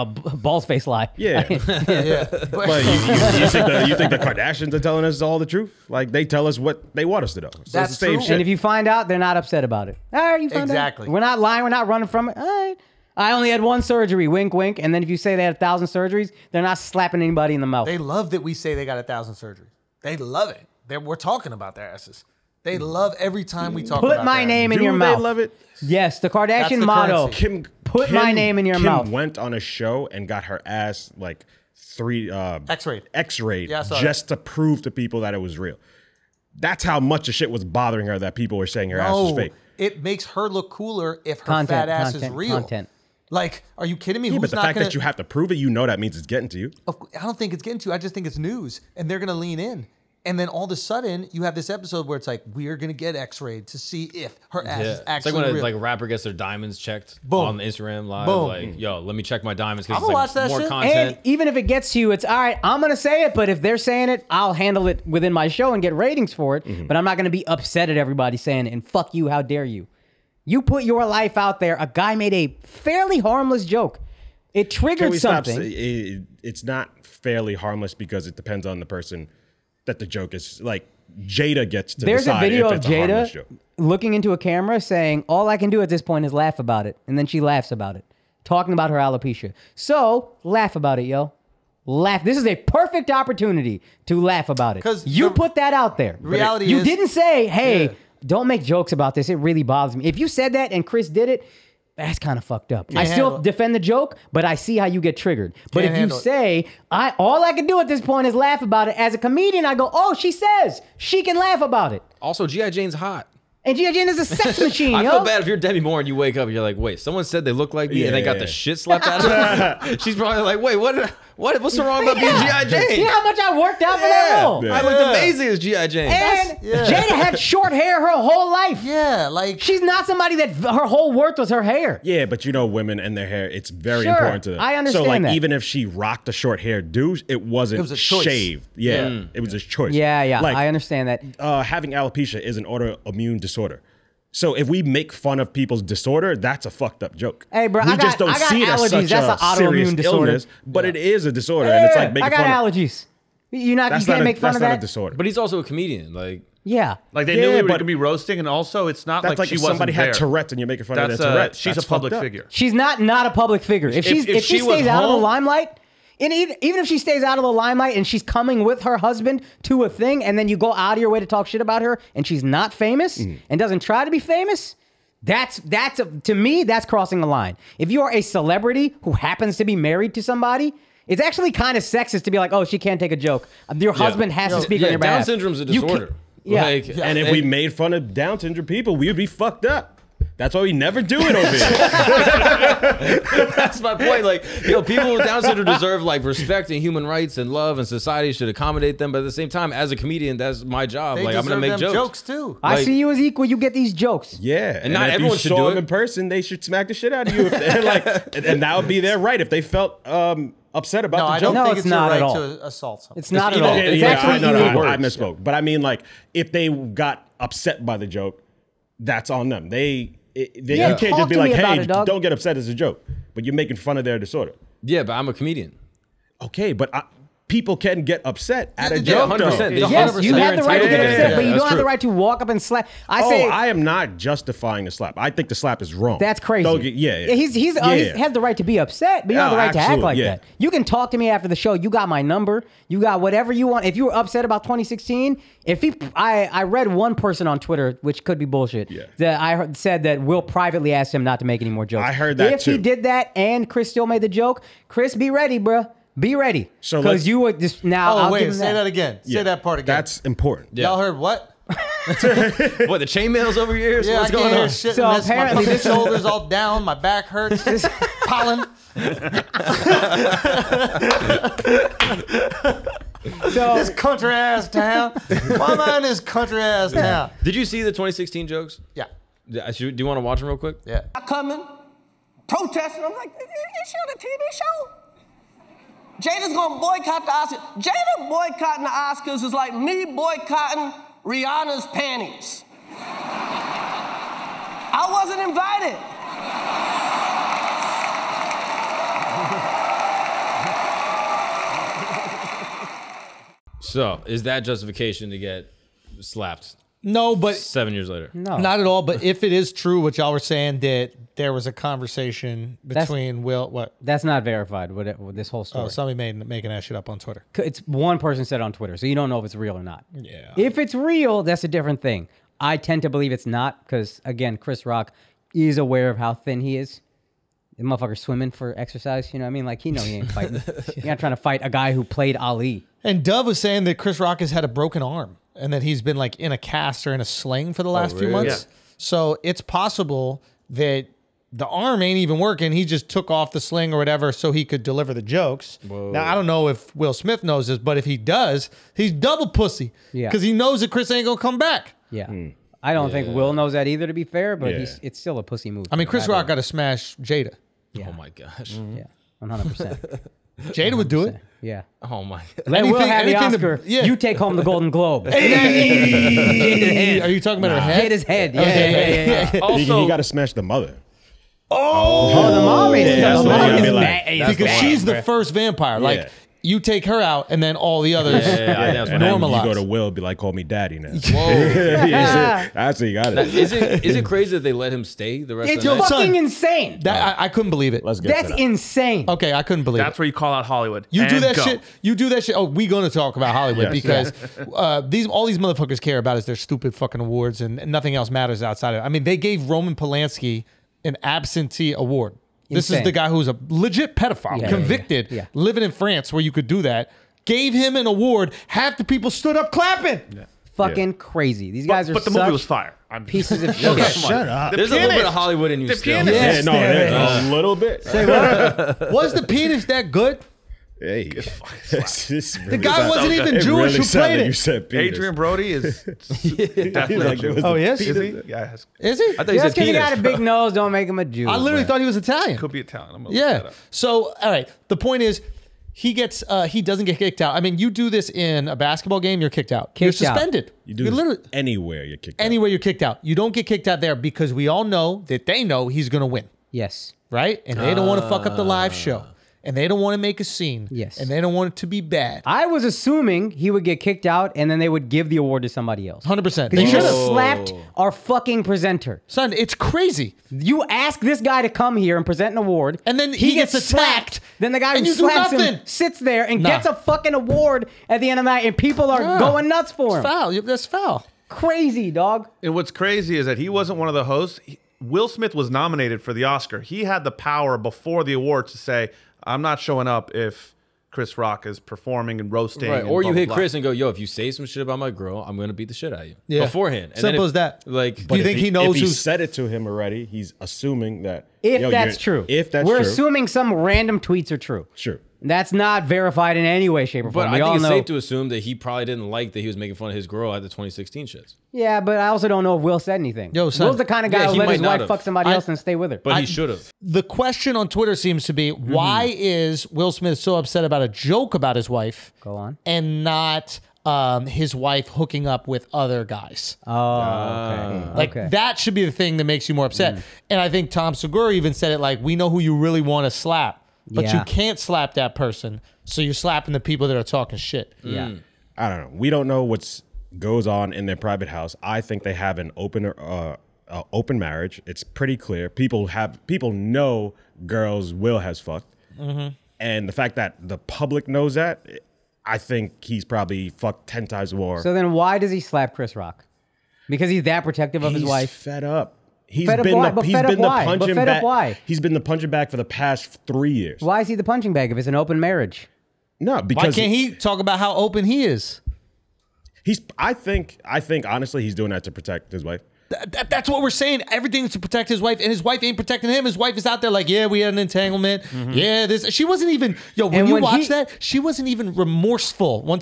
balls face lie. Yeah. But you think the Kardashians are telling us all the truth? Like, they tell us what they want us to know. So That's it's the same true. shit. And if you find out, they're not upset about it. All right, you found Exactly. out. We're not lying. We're not running from it. All right. I only had one surgery, wink, wink. And then if you say they had 1,000 surgeries, they're not slapping anybody in the mouth. They love that we say they got 1,000 surgeries. They love it. We're talking about their asses. They love every time we talk about Put my that. name in your Do mouth. they love it? Yes, the Kardashian That's the motto. currency. Put my name in your mouth. Kim went on a show and got her ass like X-rayed Yeah, I saw just to prove to people that it was real. That's how much the shit was bothering her that people were saying her ass was fake. It makes her look cooler if her fat ass is real. Content. Like, are you kidding me? Yeah, Who's but the not fact gonna, that you have to prove it, you know that means it's getting to you. I don't think it's getting to you. I just think it's news. And they're going to lean in. And then all of a sudden, you have this episode where it's like, we're going to get X-rayed to see if her ass is actually It's like when real. a rapper gets their diamonds checked Boom. on Instagram Live. Boom. Like, yo, let me check my diamonds because I'ma it's watch that like more shit. content. And even if it gets to you, it's all right, I'm going to say it, but if they're saying it, I'll handle it within my show and get ratings for it. But I'm not going to be upset at everybody saying it and fuck you, how dare you. You put your life out there. A guy made a fairly harmless joke. It triggered something. It's not fairly harmless because it depends on the person that the joke is. Like, Jada gets to There's a decide video if of it's a harmless joke. Jada looking into a camera saying, all I can do at this point is laugh about it. And then she laughs about it, talking about her alopecia. So laugh about it, yo. Laugh. This is a perfect opportunity to laugh about it. 'Cause you put that out there. reality you is- didn't say, hey, Yeah. don't make jokes about this. It really bothers me. If you said that and Chris did it, that's kind of fucked up. I still handle it. defend the joke, but I see how you get triggered. But Can't if you handle it. say, all I can do at this point is laugh about it, as a comedian, I go, oh, she says she can laugh about it. Also, G.I. Jane's hot. And G.I. Jane is a sex machine, I yo. feel bad if you're Demi Moore and you wake up and you're like, wait, someone said they look like me and they got the shit slapped out of them. She's probably like, wait, what What's so wrong about being G.I. Jane? See how much I worked out for that role? I looked amazing as G.I. Jane. And Jada had short hair her whole life. Yeah, like She's not somebody that her whole worth was her hair. Yeah, but you know, women and their hair, it's very Sure, important to them. I understand So, like, that. even if she rocked a short hair do, it was a choice. shaved. Yeah, it was a choice. Yeah, Like, I understand that. having alopecia is an autoimmune disorder. So if we make fun of people's disorder, that's a fucked up joke. Hey, bro, we I just got don't see it as allergies. such That's a an serious autoimmune disorder. illness, but it is a disorder, and it's like making I got fun of. allergies. You can't make fun of That's not a that. disorder. But he's also a comedian. Like, Yeah. Like they Yeah, knew we were but- going to be roasting, and also it's not That's like she if wasn't somebody there. had Tourette's and you're making fun That's of their Tourette's. she's That's a public fucked up. figure. She's not a public figure. If she if she was stays out of the home- limelight, and even if she stays out of the limelight and she's coming with her husband to a thing, and then you go out of your way to talk shit about her, and she's not famous and doesn't try to be famous, to me that's crossing the line. If you are a celebrity who happens to be married to somebody, it's actually kind of sexist to be like, oh, she can't take a joke. Your husband has to speak on your Down behalf. syndrome's a You can't- disorder. Yeah. Like, And if we made fun of Down syndrome people, we would be fucked up. That's why we never do it over here. that's my point. Like, people with Down syndrome deserve like respect and human rights and love, and society should accommodate them. But at the same time, as a comedian, that's my job. they Like, I'm deserve gonna make them jokes. too. I Like- see you as equal. You get these jokes. Yeah, and not if everyone you should saw do them it. in person, they should smack the shit out of you, and that would be their right if they felt upset about No, the I joke. don't No, think it's it's your not right at all. to assault someone. It's not at even- all. yeah, It's yeah, actually I illegal. I misspoke, but I mean, like, if they got upset by the joke, that's on them. You can't talk just be to like, me about hey, it, dog. don't get upset, it's a joke. But you're making fun of their disorder. Yeah, but I'm a comedian. Okay, but people can get upset at a Yeah, joke, 100%. though. Yes, you They're have the right to get entitled to upset, that. but you That's don't have the true. right to walk up and slap. I Oh, say I am not justifying the slap. I think the slap is wrong. that's crazy. Yeah. He has the right to be upset, but you don't have the right to act absolutely, like yeah. that. You can talk to me after the show. You got my number. You got whatever you want. If you were upset about 2016, I read one person on Twitter, which could be bullshit, that said that Will privately asked him not to make any more jokes. I heard that if he too. did that and Chris still made the joke, Chris, be ready, bruh. Be ready. So Because you would just now. Oh, I'll wait, give him say that again. Say that part again. That's important. Y'all heard what? What, the chainmail's over your ears? Yeah, What's I going can't hear on? shit. So My apparently fucking this- shoulders all down. My back hurts. Pollen. So This country ass town. Why am I in this country ass town? Did you see the 2016 jokes? Yeah. Do you want to watch them real quick? Yeah. coming, protesting. I'm like, is she on a TV show? Jada's gonna boycott the Oscars. Jada boycotting the Oscars is like me boycotting Rihanna's panties. I wasn't invited. So, is that justification to get slapped No, but 7 years later? no. not at all. But if it is true, what y'all were saying, that there was a conversation between Will, what? That's not verified with this whole story. Oh, somebody making that shit up on Twitter. It's one person said on Twitter, so you don't know if it's real or not. Yeah. If it's real, that's a different thing. I tend to believe it's not because, again, Chris Rock is aware of how thin he is. The motherfucker's swimming for exercise, you know what I mean? Like, he ain't fighting. He's not trying to fight a guy who played Ali. And Dove was saying that Chris Rock has had a broken arm and that he's been like in a cast or in a sling for the last few really? months. So it's possible that the arm ain't even working. He just took off the sling or whatever so he could deliver the jokes. Now, I don't know if Will Smith knows this, but if he does, he's double pussy. Yeah. Because he knows that Chris ain't going to come back. Yeah. I don't think Will knows that either, to be fair, but Yeah. Mm. it's still a pussy move. I mean, Chris Rock got to smash Jada. Yeah. Oh my gosh. Yeah, 100%. Jada would do it. Yeah. Oh my. Let Will Anything- have the anything to- Oscar. yeah. You take home the Golden Globe. Hey, are you talking about her head? Hit his head. Yeah. He Also, got to smash the mother. Oh, the mom is. that's the what mom you gotta is be like. bad. That's Because the she's one, the first vampire. Like, Yeah. you take her out, and then all the others that's And then normalize. you go to Will, be like, call me daddy now. whoa. That's what you got it. Is it crazy that they let him stay the rest It's of the night? fucking Son. insane. That, I couldn't believe it. Let's get That's to that. insane. Okay, I couldn't believe That's it. where you call out Hollywood. You do And that go. shit. You do that shit. Oh, we gonna talk about Hollywood Yes. because all these motherfuckers care about is their stupid fucking awards, and nothing else matters outside of it. I mean, they gave Roman Polanski an absentee award. This is Insane. the guy who's a legit pedophile, Yeah, convicted, yeah. living in France where you could do that. Gave him an award. Half the people stood up clapping. Fucking crazy. These guys are But the such movie was fire. pieces of shit. Shut up. There's a little bit of Hollywood in you The still. pianist. Yeah, no, there's a little bit. Was the penis that good? Hey, The guy wasn't even Jewish who played it. You said penis. Adrian Brody is definitely Like, Jew. it was Oh, he is? Is he? Yeah, Is he? I thought you Just said because he got a penis. big nose, don't make him a Jew. I literally bro. thought he was Italian. could be Italian. I'm gonna look that Yeah. up. So, all right. The point is, he doesn't get kicked out. I mean, you do this in a basketball game, you're kicked out. You're Kicked out. suspended. You do You're this literally anywhere you're kicked out. anywhere you're kicked out. You don't get kicked out there because we all know that they know he's going to win, Yes. right? And they don't want to fuck up the live show. And they don't want to make a scene. Yes. And they don't want it to be bad. I was assuming he would get kicked out and then they would give the award to somebody else. 100%. Because They you should just have. slapped our fucking presenter. Son, it's crazy. You ask this guy to come here and present an award, And then he gets attacked, slapped. Then the guy and who you do slaps him nothing. sits there and Nah. gets a fucking award at the end of the night, and people are Yeah. going nuts for him. Foul. That's foul. Crazy, dog. And what's crazy is that he wasn't one of the hosts. Will Smith was nominated for the Oscar. He had the power before the awards to say, I'm not showing up if Chris Rock is performing and roasting. Right, and or blah, you blah, hit blah. Chris and go, yo, if you say some shit about my girl, I'm gonna beat the shit out of you. Yeah. Beforehand. And Simple then as that. Like, Do you If think he knows if he who's... said it to him already, he's assuming that If yo, that's you're- true. If that's We're true. assuming some random tweets are true. Sure. That's not verified in any way, shape, or but form. I We all think it's know. safe to assume that he probably didn't like that he was making fun of his girl at the 2016 shits. Yeah, but I also don't know if Will said anything. Yo, son. Will's the kind of guy Yeah, who he let might his not wife have. fuck somebody else and stay with her. But he should have. The question on Twitter seems to be, why is Will Smith so upset about a joke about his wife Go on. and not his wife hooking up with other guys? Oh, okay. Like, okay. that should be the thing that makes you more upset. And I think Tom Segura even said it like, we know who you really want to slap, but Yeah. you can't slap that person. So you're slapping the people that are talking shit. Yeah. I don't know. We don't know what goes on in their private house. I think they have an open marriage. It's pretty clear. People know girls Will has fucked, and the fact that the public knows that, I think he's probably fucked 10 times more. So then why does he slap Chris Rock? Because he's that protective of his He's wife? fed up. He's Fed up been why? the But he's fed up been the why? But punching fed up bag. why? He's been the punching bag for the past 3 years. Why is he the punching bag if it's an open marriage? No, Why because can't he talk about how open he is? he's. I think honestly, he's doing that to protect his wife. That's what we're saying. Everything's to protect his wife, and his wife ain't protecting him. His wife is out there like, yeah, we had an entanglement. Yeah, this. She wasn't even. Yo, when And you when watch he- that, she wasn't even remorseful.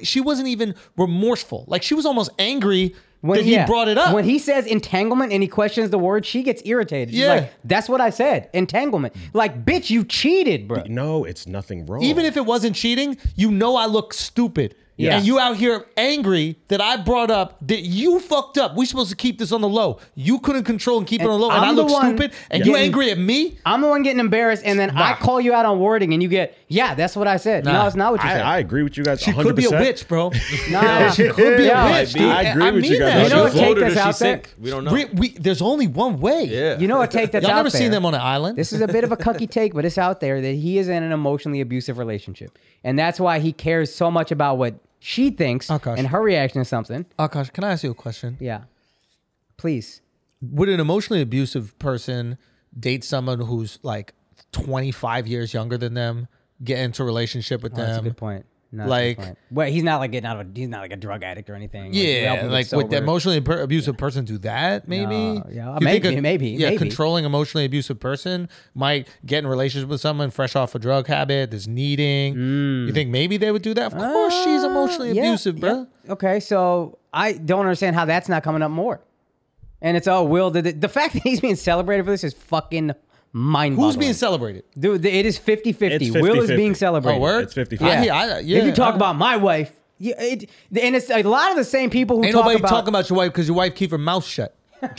She wasn't even remorseful. Like, she was almost angry that he brought it up. When he says entanglement and he questions the word, she gets irritated. She's Yeah. like, that's what I said. Entanglement. Like, bitch, you cheated, bro. No, it's nothing wrong. Even if it wasn't cheating, you know I look stupid. Yeah. And you out here angry that I brought up that you fucked up. We supposed to keep this on the low. You couldn't control and keep it And on the low. And I'm I the look one stupid. And you getting- angry at me? I'm the one getting embarrassed, and then I call you out on wording, and you get, yeah, that's what I said. Nah. No, it's not what you said. I agree with you guys. She 100%. could be a witch, bro. Nah. She could be a Yeah. witch, dude. I agree with you mean guys. that. You know what, She take floated this or she out there? sank. We don't know. There's only one way. Yeah. You know what take that's Y'all out never there? seen them on an island. This is a bit of a cucky take, but it's out there that he is in an emotionally abusive relationship. And that's why he cares so much about what she thinks Akash. and her reaction to something. Akaash, can I ask you a question? Yeah. Please. Would an emotionally abusive person date someone who's like 25 years younger than them, get into a relationship with Oh, that's a them? good point. No, that's a Like- good point. Well, he's not like getting out of he's not like a drug addict or anything. Like, we help Yeah, him get like would the sober. emotionally abusive person do that? Maybe. No, yeah, You think maybe, Yeah, maybe. controlling emotionally abusive person might get in a relationship with someone fresh off a drug habit, that's needing. You think maybe they would do that? Of course, she's emotionally Yeah, abusive, bro. yeah. Okay, so I don't understand how that's not coming up more. And it's Will did it. The fact that he's being celebrated for this is fucking mind-boggling. Who's being celebrated? Dude, it is 50-50. It's Will is 50-50. being celebrated. Oh, word? It's 50-50. Yeah. If you talk about my wife, and it's a lot of the same people who Ain't talk nobody about. talking about your wife because your wife keep her mouth shut. You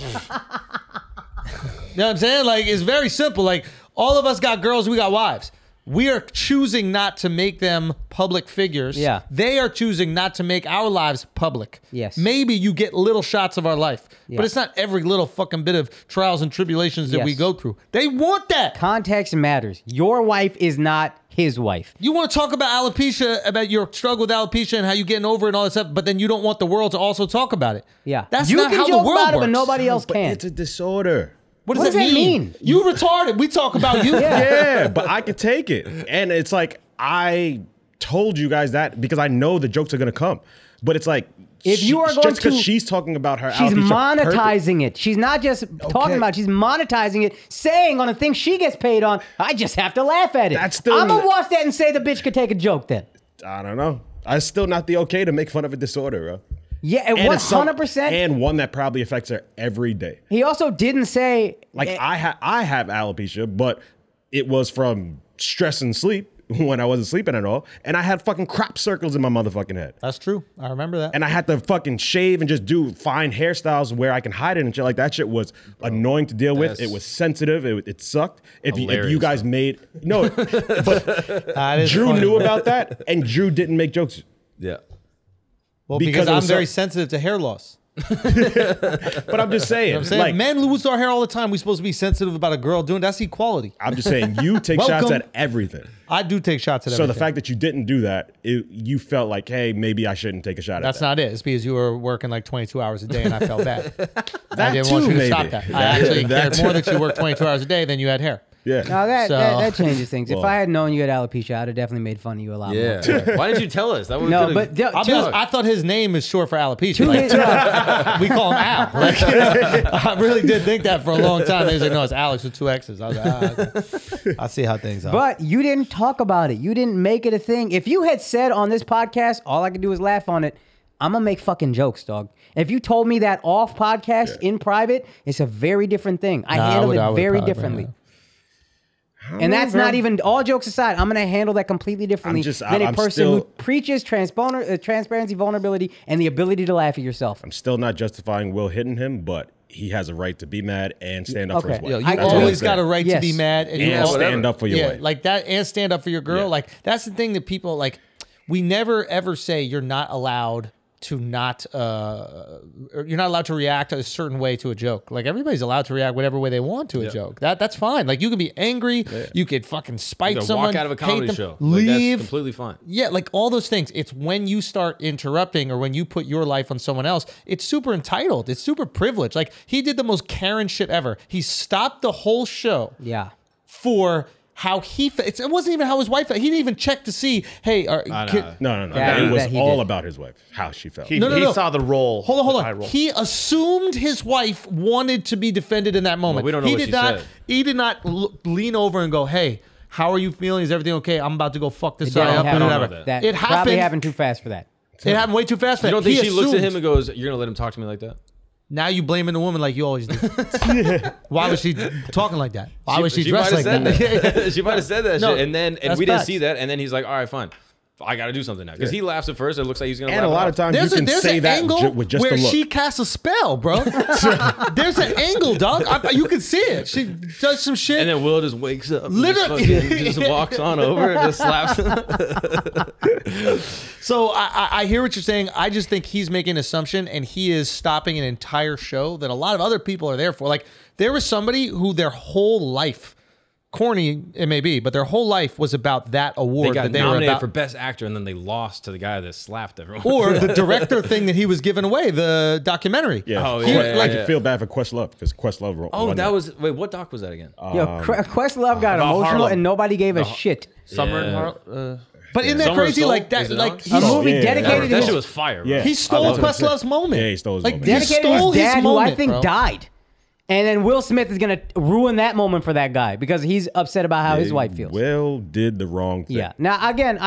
know what I'm saying? Like, it's very simple. Like, all of us got girls, we got wives. We are choosing not to make them public figures. Yeah. They are choosing not to make our lives public. Yes. Maybe you get little shots of our life, Yeah. but it's not every little fucking bit of trials and tribulations that Yes. we go through. They want that. Context matters. Your wife is not his wife. You want to talk about alopecia, about your struggle with alopecia and how you getting over it and all that stuff, but then you don't want the world to also talk about it. Yeah. That's you not can how the joke world about works. it, but nobody else But can. it's a disorder. What What does does that that mean? mean? You retarded. We talk about you. Yeah, but I could take it. And it's like, I told you guys that because I know the jokes are going to come. But it's like, If you are going just because to, she's talking about her, she's alopecia monetizing it. She's not just talking about it, she's monetizing it, saying on a thing she gets paid on, I just have to laugh at it. That's still- I'm gonna watch that and say the bitch could take a joke then. I don't know. It's still not the okay to make fun of a disorder, bro. Yeah, and it's 100%. And one that probably affects her every day. He also didn't say Like I have alopecia, but it was from stress and sleep when I wasn't sleeping at all, and I had fucking crop circles in my motherfucking head. That's true. I remember that. And I had to fucking shave and just do fine hairstyles where I can hide it and shit like that. Shit was annoying to deal with. It was sensitive. It sucked. If you guys made but Drew knew about that, and Drew didn't make jokes. Yeah. Well, because I'm very sensitive to hair loss. But I'm just saying, I'm saying, like, men lose our hair all the time. We're supposed to be sensitive about a girl doing that's equality. I'm just saying, you take shots at everything. I do take shots at everything. So the fact that you didn't do that, you felt like, hey, maybe I shouldn't take a shot at that. That's not it. It's because you were working like 22 hours a day and I felt bad. I didn't want you to stop that. I actually cared more that you worked 22 hours a day than you had hair. Yeah. No, that changes things. If I had known you had alopecia, I'd have definitely made fun of you a lot more. Why didn't you tell us? That No, but I thought his name is short for alopecia. Like, we call him Al. Like, I really did think that for a long time. They was like, no, it's Alex with 2 X's. I was like, okay. I see how things are. But you didn't talk about it. You didn't make it a thing. If you had said on this podcast, all I could do is laugh on it, I'm going to make fucking jokes, dog. If you told me that off podcast in private, it's a very different thing. I handled it very differently. And that's not even, all jokes aside, I'm going to handle that completely differently than a person who preaches transparency, vulnerability, and the ability to laugh at yourself. I'm still not justifying Will hitting him, but he has a right to be mad and stand up for his wife. Yo, you always got a right to be mad. And stand up for your wife. Like that, and stand up for your girl. Like, that's the thing that people, like, we never ever say you're not allowed to you're not allowed to react a certain way to a joke. Like, everybody's allowed to react whatever way they want to a joke. That's fine. Like, you can be angry, you could fucking spite someone, walk out of a comedy show, leave, that's completely fine. Yeah, like all those things. It's when you start interrupting or when you put your life on someone else, it's super entitled. It's super privileged. Like, he did the most Karen shit ever. He stopped the whole show. Yeah. For how he felt. It wasn't even how his wife felt. He didn't even check to see, hey, no. It was all about his wife, how she felt. He saw the role. Hold on. He assumed his wife wanted to be defended in that moment. Well, we don't know what she said. He did not lean over and go, hey, how are you feeling? Is everything okay? I'm about to go fuck this guy up and whatever. It probably happened too fast for that. It happened way too fast for that. You don't think she looks at him and goes, you're going to let him talk to me like that? Now you blaming the woman like you always do. Why was she talking like that? Why was she dressed like that? She might have said that shit, and we didn't see that, and then he's like, all right, fine. I got to do something now. Because he laughs at first, it looks like he's going to laugh. And a lot of times you can say that with just a look. Where she casts a spell, bro. There's an angle, dog. You can see it. She does some shit. And then Will just wakes up. Literally. Just walks on over and just slaps him. So I hear what you're saying. I just think he's making an assumption, and he is stopping an entire show that a lot of other people are there for. Like, there was somebody who their whole life, corny it may be, but their whole life was about that award. They got that they nominated were about for Best Actor, and then they lost to the guy that slapped everyone. Or the director thing that he was giving away, the documentary. Yeah. I feel bad for Questlove because Questlove wrote. Oh, that was, wait, what doc was that again? Questlove got emotional Harlem. and nobody gave a shit. Summer in Harlem. But isn't that crazy? Like that, like a movie dedicated to that his, shit was fire. Bro. Yeah. he stole Questlove's moment. Yeah, he stole his moment. dedicated to stole his his dad, moment, who I think bro. died. And then Will Smith is gonna ruin that moment for that guy because he's upset about how his wife feels. Will did the wrong thing. Yeah. Now again,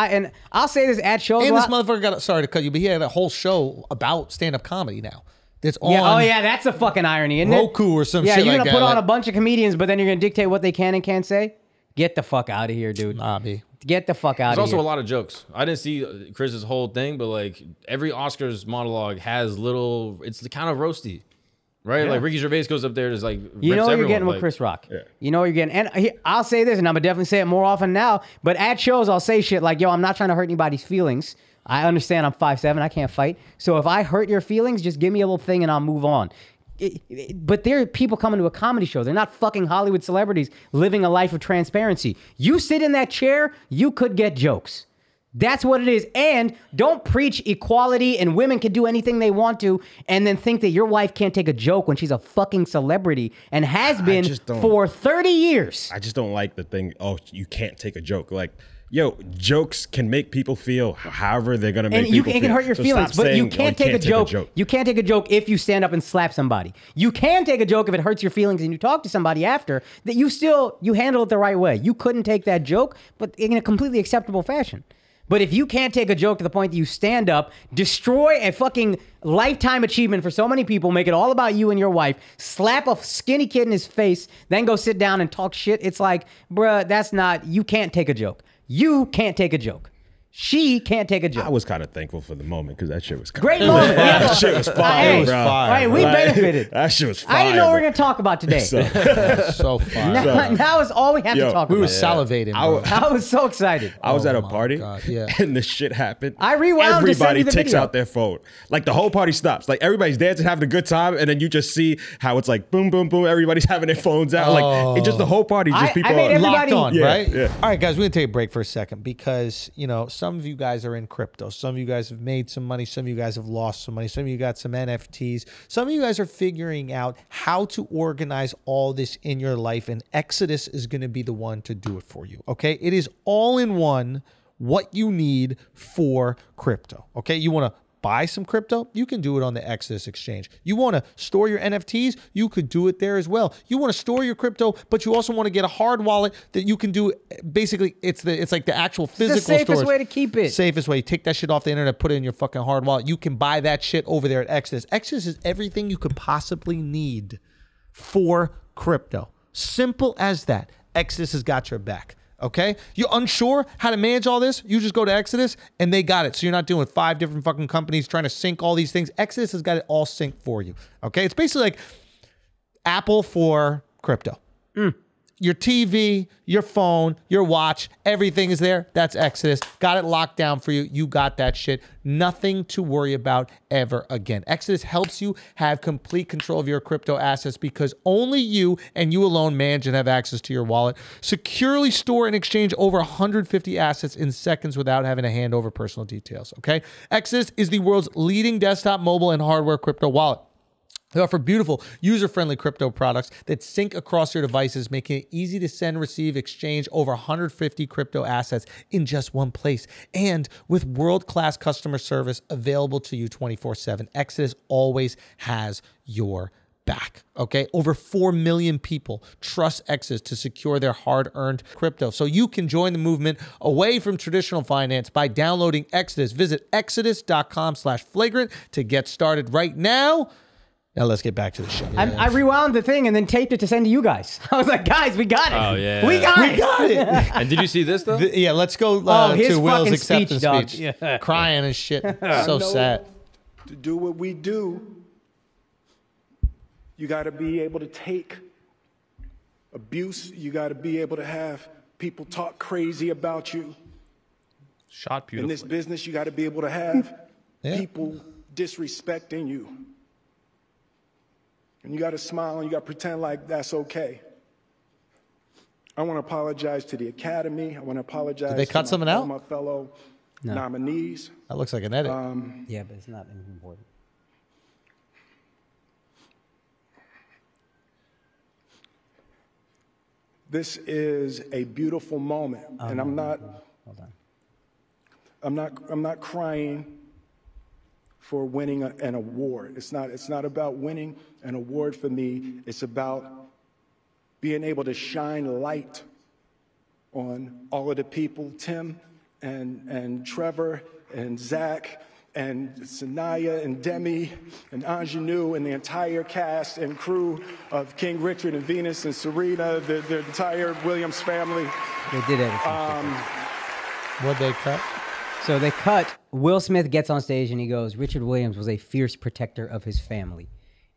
I'll say this at shows. And this motherfucker got, sorry to cut you, but he had a whole show about stand-up comedy now. It's on. Yeah. Oh yeah, that's a fucking irony, isn't it? Roku or some yeah, shit you're like gonna that. put on a bunch of comedians, but then you're gonna dictate what they can and can't say. Get the fuck out of here, dude. Nah, B. Get the fuck out There's of here. also a lot of jokes. I didn't see Chris's whole thing, but like every Oscars monologue has little, it's kind of roasty. Right? Like Ricky Gervais goes up there, just like, you know what you're getting like, with Chris Rock. Yeah. You know what you're getting. And I'll say this, and I'm going to definitely say it more often now, but at shows, I'll say shit like, yo, I'm not trying to hurt anybody's feelings. I understand I'm 5'7", I can't fight. So if I hurt your feelings, just give me a little thing and I'll move on. But there are people coming to a comedy show. They're not fucking Hollywood celebrities living a life of transparency. You sit in that chair, you could get jokes. That's what it is. And don't preach equality and women can do anything they want to and then think that your wife can't take a joke when she's a fucking celebrity and has been for 30 years. I just don't like the thing, oh, you can't take a joke. Like, yo, jokes can make people feel however they're gonna make people feel. And it can hurt your So feelings, stop but you saying, can't take a joke. You can't take a joke if you stand up and slap somebody. You can take a joke if it hurts your feelings and you talk to somebody after, that you handle it the right way. You couldn't take that joke, but in a completely acceptable fashion. But if you can't take a joke to the point that you stand up, destroy a fucking lifetime achievement for so many people, make it all about you and your wife, slap a skinny kid in his face, then go sit down and talk shit, it's like, bruh, you can't take a joke. You can't take a joke. She can't take a joke. I was kind of thankful for the moment because that shit was great moment. That shit was fire, was bro. fire. All right, we benefited. That shit was fire. I didn't know what we were going to talk about today. So fire. Now is all we have to talk about. We were salivating, bro. I was so excited. I was at a my party God, yeah. and this shit happened. I rewound to send you Everybody the takes video. out their phone. Like the whole party stops. Like everybody's dancing, having a good time, and then you just see how it's like boom, boom, boom. Everybody's having their phones out. Like it just the whole party, just people made are everybody- Locked on, Yeah, right? yeah. All right, guys, we're gonna take a break for a second because some of you guys are in crypto. Some of you guys have made some money. Some of you guys have lost some money. Some of you got some NFTs. Some of you guys are figuring out how to organize all this in your life, and Exodus is going to be the one to do it for you. Okay, it is all in one. What you need for crypto. Okay, you want to buy some crypto, you can do it on the Exodus exchange. You want to store your NFTs, you could do it there as well. You want to store your crypto, but you also want to get a hard wallet that you can do. Basically, it's like the actual physical storage. The safest way to keep it. Safest way. Take that shit off the internet, put it in your fucking hard wallet. You can buy that shit over there at Exodus. Exodus is everything you could possibly need for crypto. Simple as that. Exodus has got your back. Okay? You're unsure how to manage all this? You just go to Exodus and they got it. So you're not doing 5 different fucking companies trying to sync all these things. Exodus has got it all synced for you. Okay? It's basically like Apple for crypto. Your TV, your phone, your watch, everything is there. That's Exodus. Got it locked down for you. You got that shit. Nothing to worry about ever again. Exodus helps you have complete control of your crypto assets because only you and you alone manage and have access to your wallet. Securely store and exchange over 150 assets in seconds without having to hand over personal details. Okay? Exodus is the world's leading desktop, mobile, and hardware crypto wallet. They offer beautiful, user-friendly crypto products that sync across your devices, making it easy to send, receive, exchange over 150 crypto assets in just one place. And with world-class customer service available to you 24/7, Exodus always has your back. Okay? Over 4 million people trust Exodus to secure their hard-earned crypto. So you can join the movement away from traditional finance by downloading Exodus. Visit exodus.com/flagrant to get started right now. Now let's get back to the show. I rewound the thing and then taped it to send to you guys. I was like, guys, we got it. Oh, yeah. We got it. And did you see this though? Yeah, let's go his to Will's fucking acceptance speech, dog. speech. Yeah. Crying and shit. So sad. To do what we do, you got to be able to take abuse. You got to be able to have people talk crazy about you. Shot In beautifully. this business, you got to be able to have people disrespecting you. And you got to smile and you got to pretend like that's okay. I want to apologize to the Academy. I want to apologize Did they cut to something all out? my fellow nominees. That looks like an edit. Yeah, but it's not important. This is a beautiful moment, and I'm not. Hold on. I'm not crying for winning an award. It's not about winning an award for me. It's about being able to shine light on all of the people, Tim and Trevor and Zach and Sanaya and Demi and Ingenue and the entire cast and crew of King Richard and Venus and Serena, the entire Williams family. They did everything. What'd they cut? So they cut, Will Smith gets on stage and he goes, Richard Williams was a fierce protector of his family.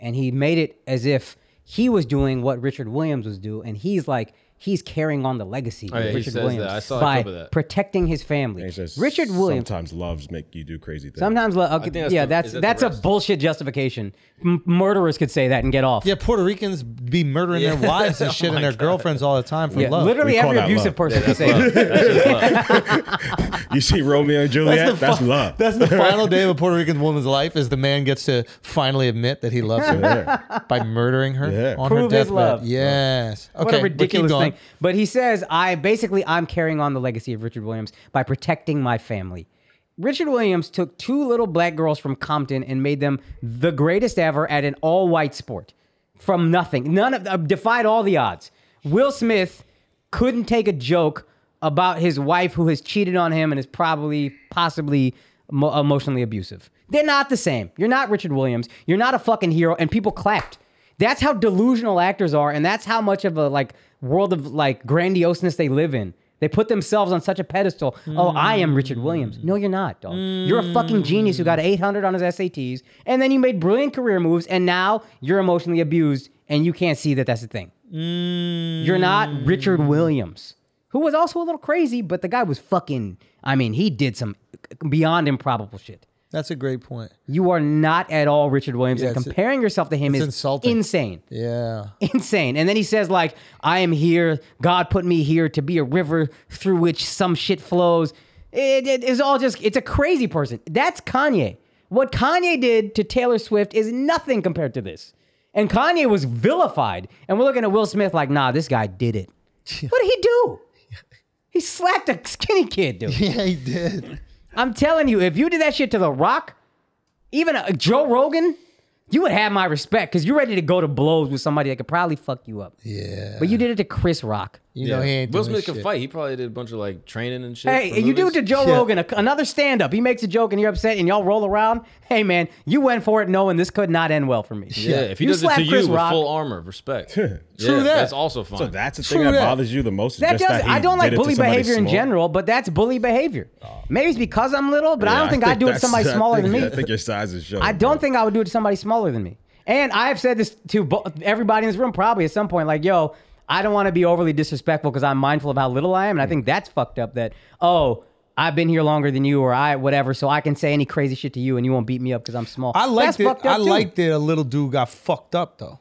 And he made it as if he was doing what Richard Williams was doing. And he's like, he's carrying on the legacy Oh, yeah, of he Richard says Williams that. I saw a by clip of that. protecting his family. And he says, Richard Williams. Sometimes loves make you do crazy things. Sometimes, think that's yeah, the- is that the that's a rest? bullshit justification. Murderers could say that and get off. Yeah, Puerto Ricans be murdering their wives and shit and their girlfriends all the time for Yeah, love. literally We call every that abusive love. person could say Love. that. That's just love. You see Romeo and Juliet? That's love. That's the final day of a Puerto Rican woman's life is the man gets to finally admit that he loves her by murdering her Yeah. on Prove her his deathbed. love. Yes. What Okay, a but keep ridiculous going. thing. But he says, I'm carrying on the legacy of Richard Williams by protecting my family. Richard Williams took 2 little black girls from Compton and made them the greatest ever at an all-white sport. From nothing. Defied all the odds. Will Smith couldn't take a joke about his wife who has cheated on him and is possibly emotionally abusive. They're not the same. You're not Richard Williams. You're not a fucking hero, and people clapped. That's how delusional actors are, and that's how much of a world of grandioseness they live in. They put themselves on such a pedestal. Oh, I am Richard Williams. No, you're not, dog. You're a fucking genius who got 800 on his SATs, and then you made brilliant career moves, and now you're emotionally abused, and you can't see that that's a thing. You're not Richard Williams, who was also a little crazy, but the guy was fucking, he did some beyond improbable shit. That's a great point. You are not at all Richard Williams, and comparing yourself to him is insulting. Insane. Yeah. Insane. And then he says, I am here, God put me here to be a river through which some shit flows. It is all just, it's a crazy person. That's Kanye. What Kanye did to Taylor Swift is nothing compared to this. And Kanye was vilified. And we're looking at Will Smith nah, this guy did it. What did he do? He slapped a skinny kid, dude. Yeah, he did. I'm telling you, if you did that shit to The Rock, even Joe Rogan, you would have my respect because you're ready to go to blows with somebody that could probably fuck you up. Yeah. But you did it to Chris Rock. You know he ain't Will doing Smith shit. can fight. He probably did a bunch of training and shit. Hey, you do it to Joe Rogan, another stand-up. He makes a joke and you're upset and y'all roll around. Hey, man, you went for it knowing this could not end well for me. Yeah, if he does it to you with full armor, respect. True that. That's also fine. So that's the thing that bothers you the most? I don't like bully behavior in general, but that's bully behavior. Maybe it's because I'm little, but I don't think I'd do it to somebody smaller than me. I think your size is showing. I don't think I would do it to somebody smaller than me. And I've said this to everybody in this room probably at some point, yo, I don't want to be overly disrespectful because I'm mindful of how little I am. And I think that's fucked up that, I've been here longer than you or whatever, so I can say any crazy shit to you and you won't beat me up because I'm small. I liked that a little dude got fucked up, though.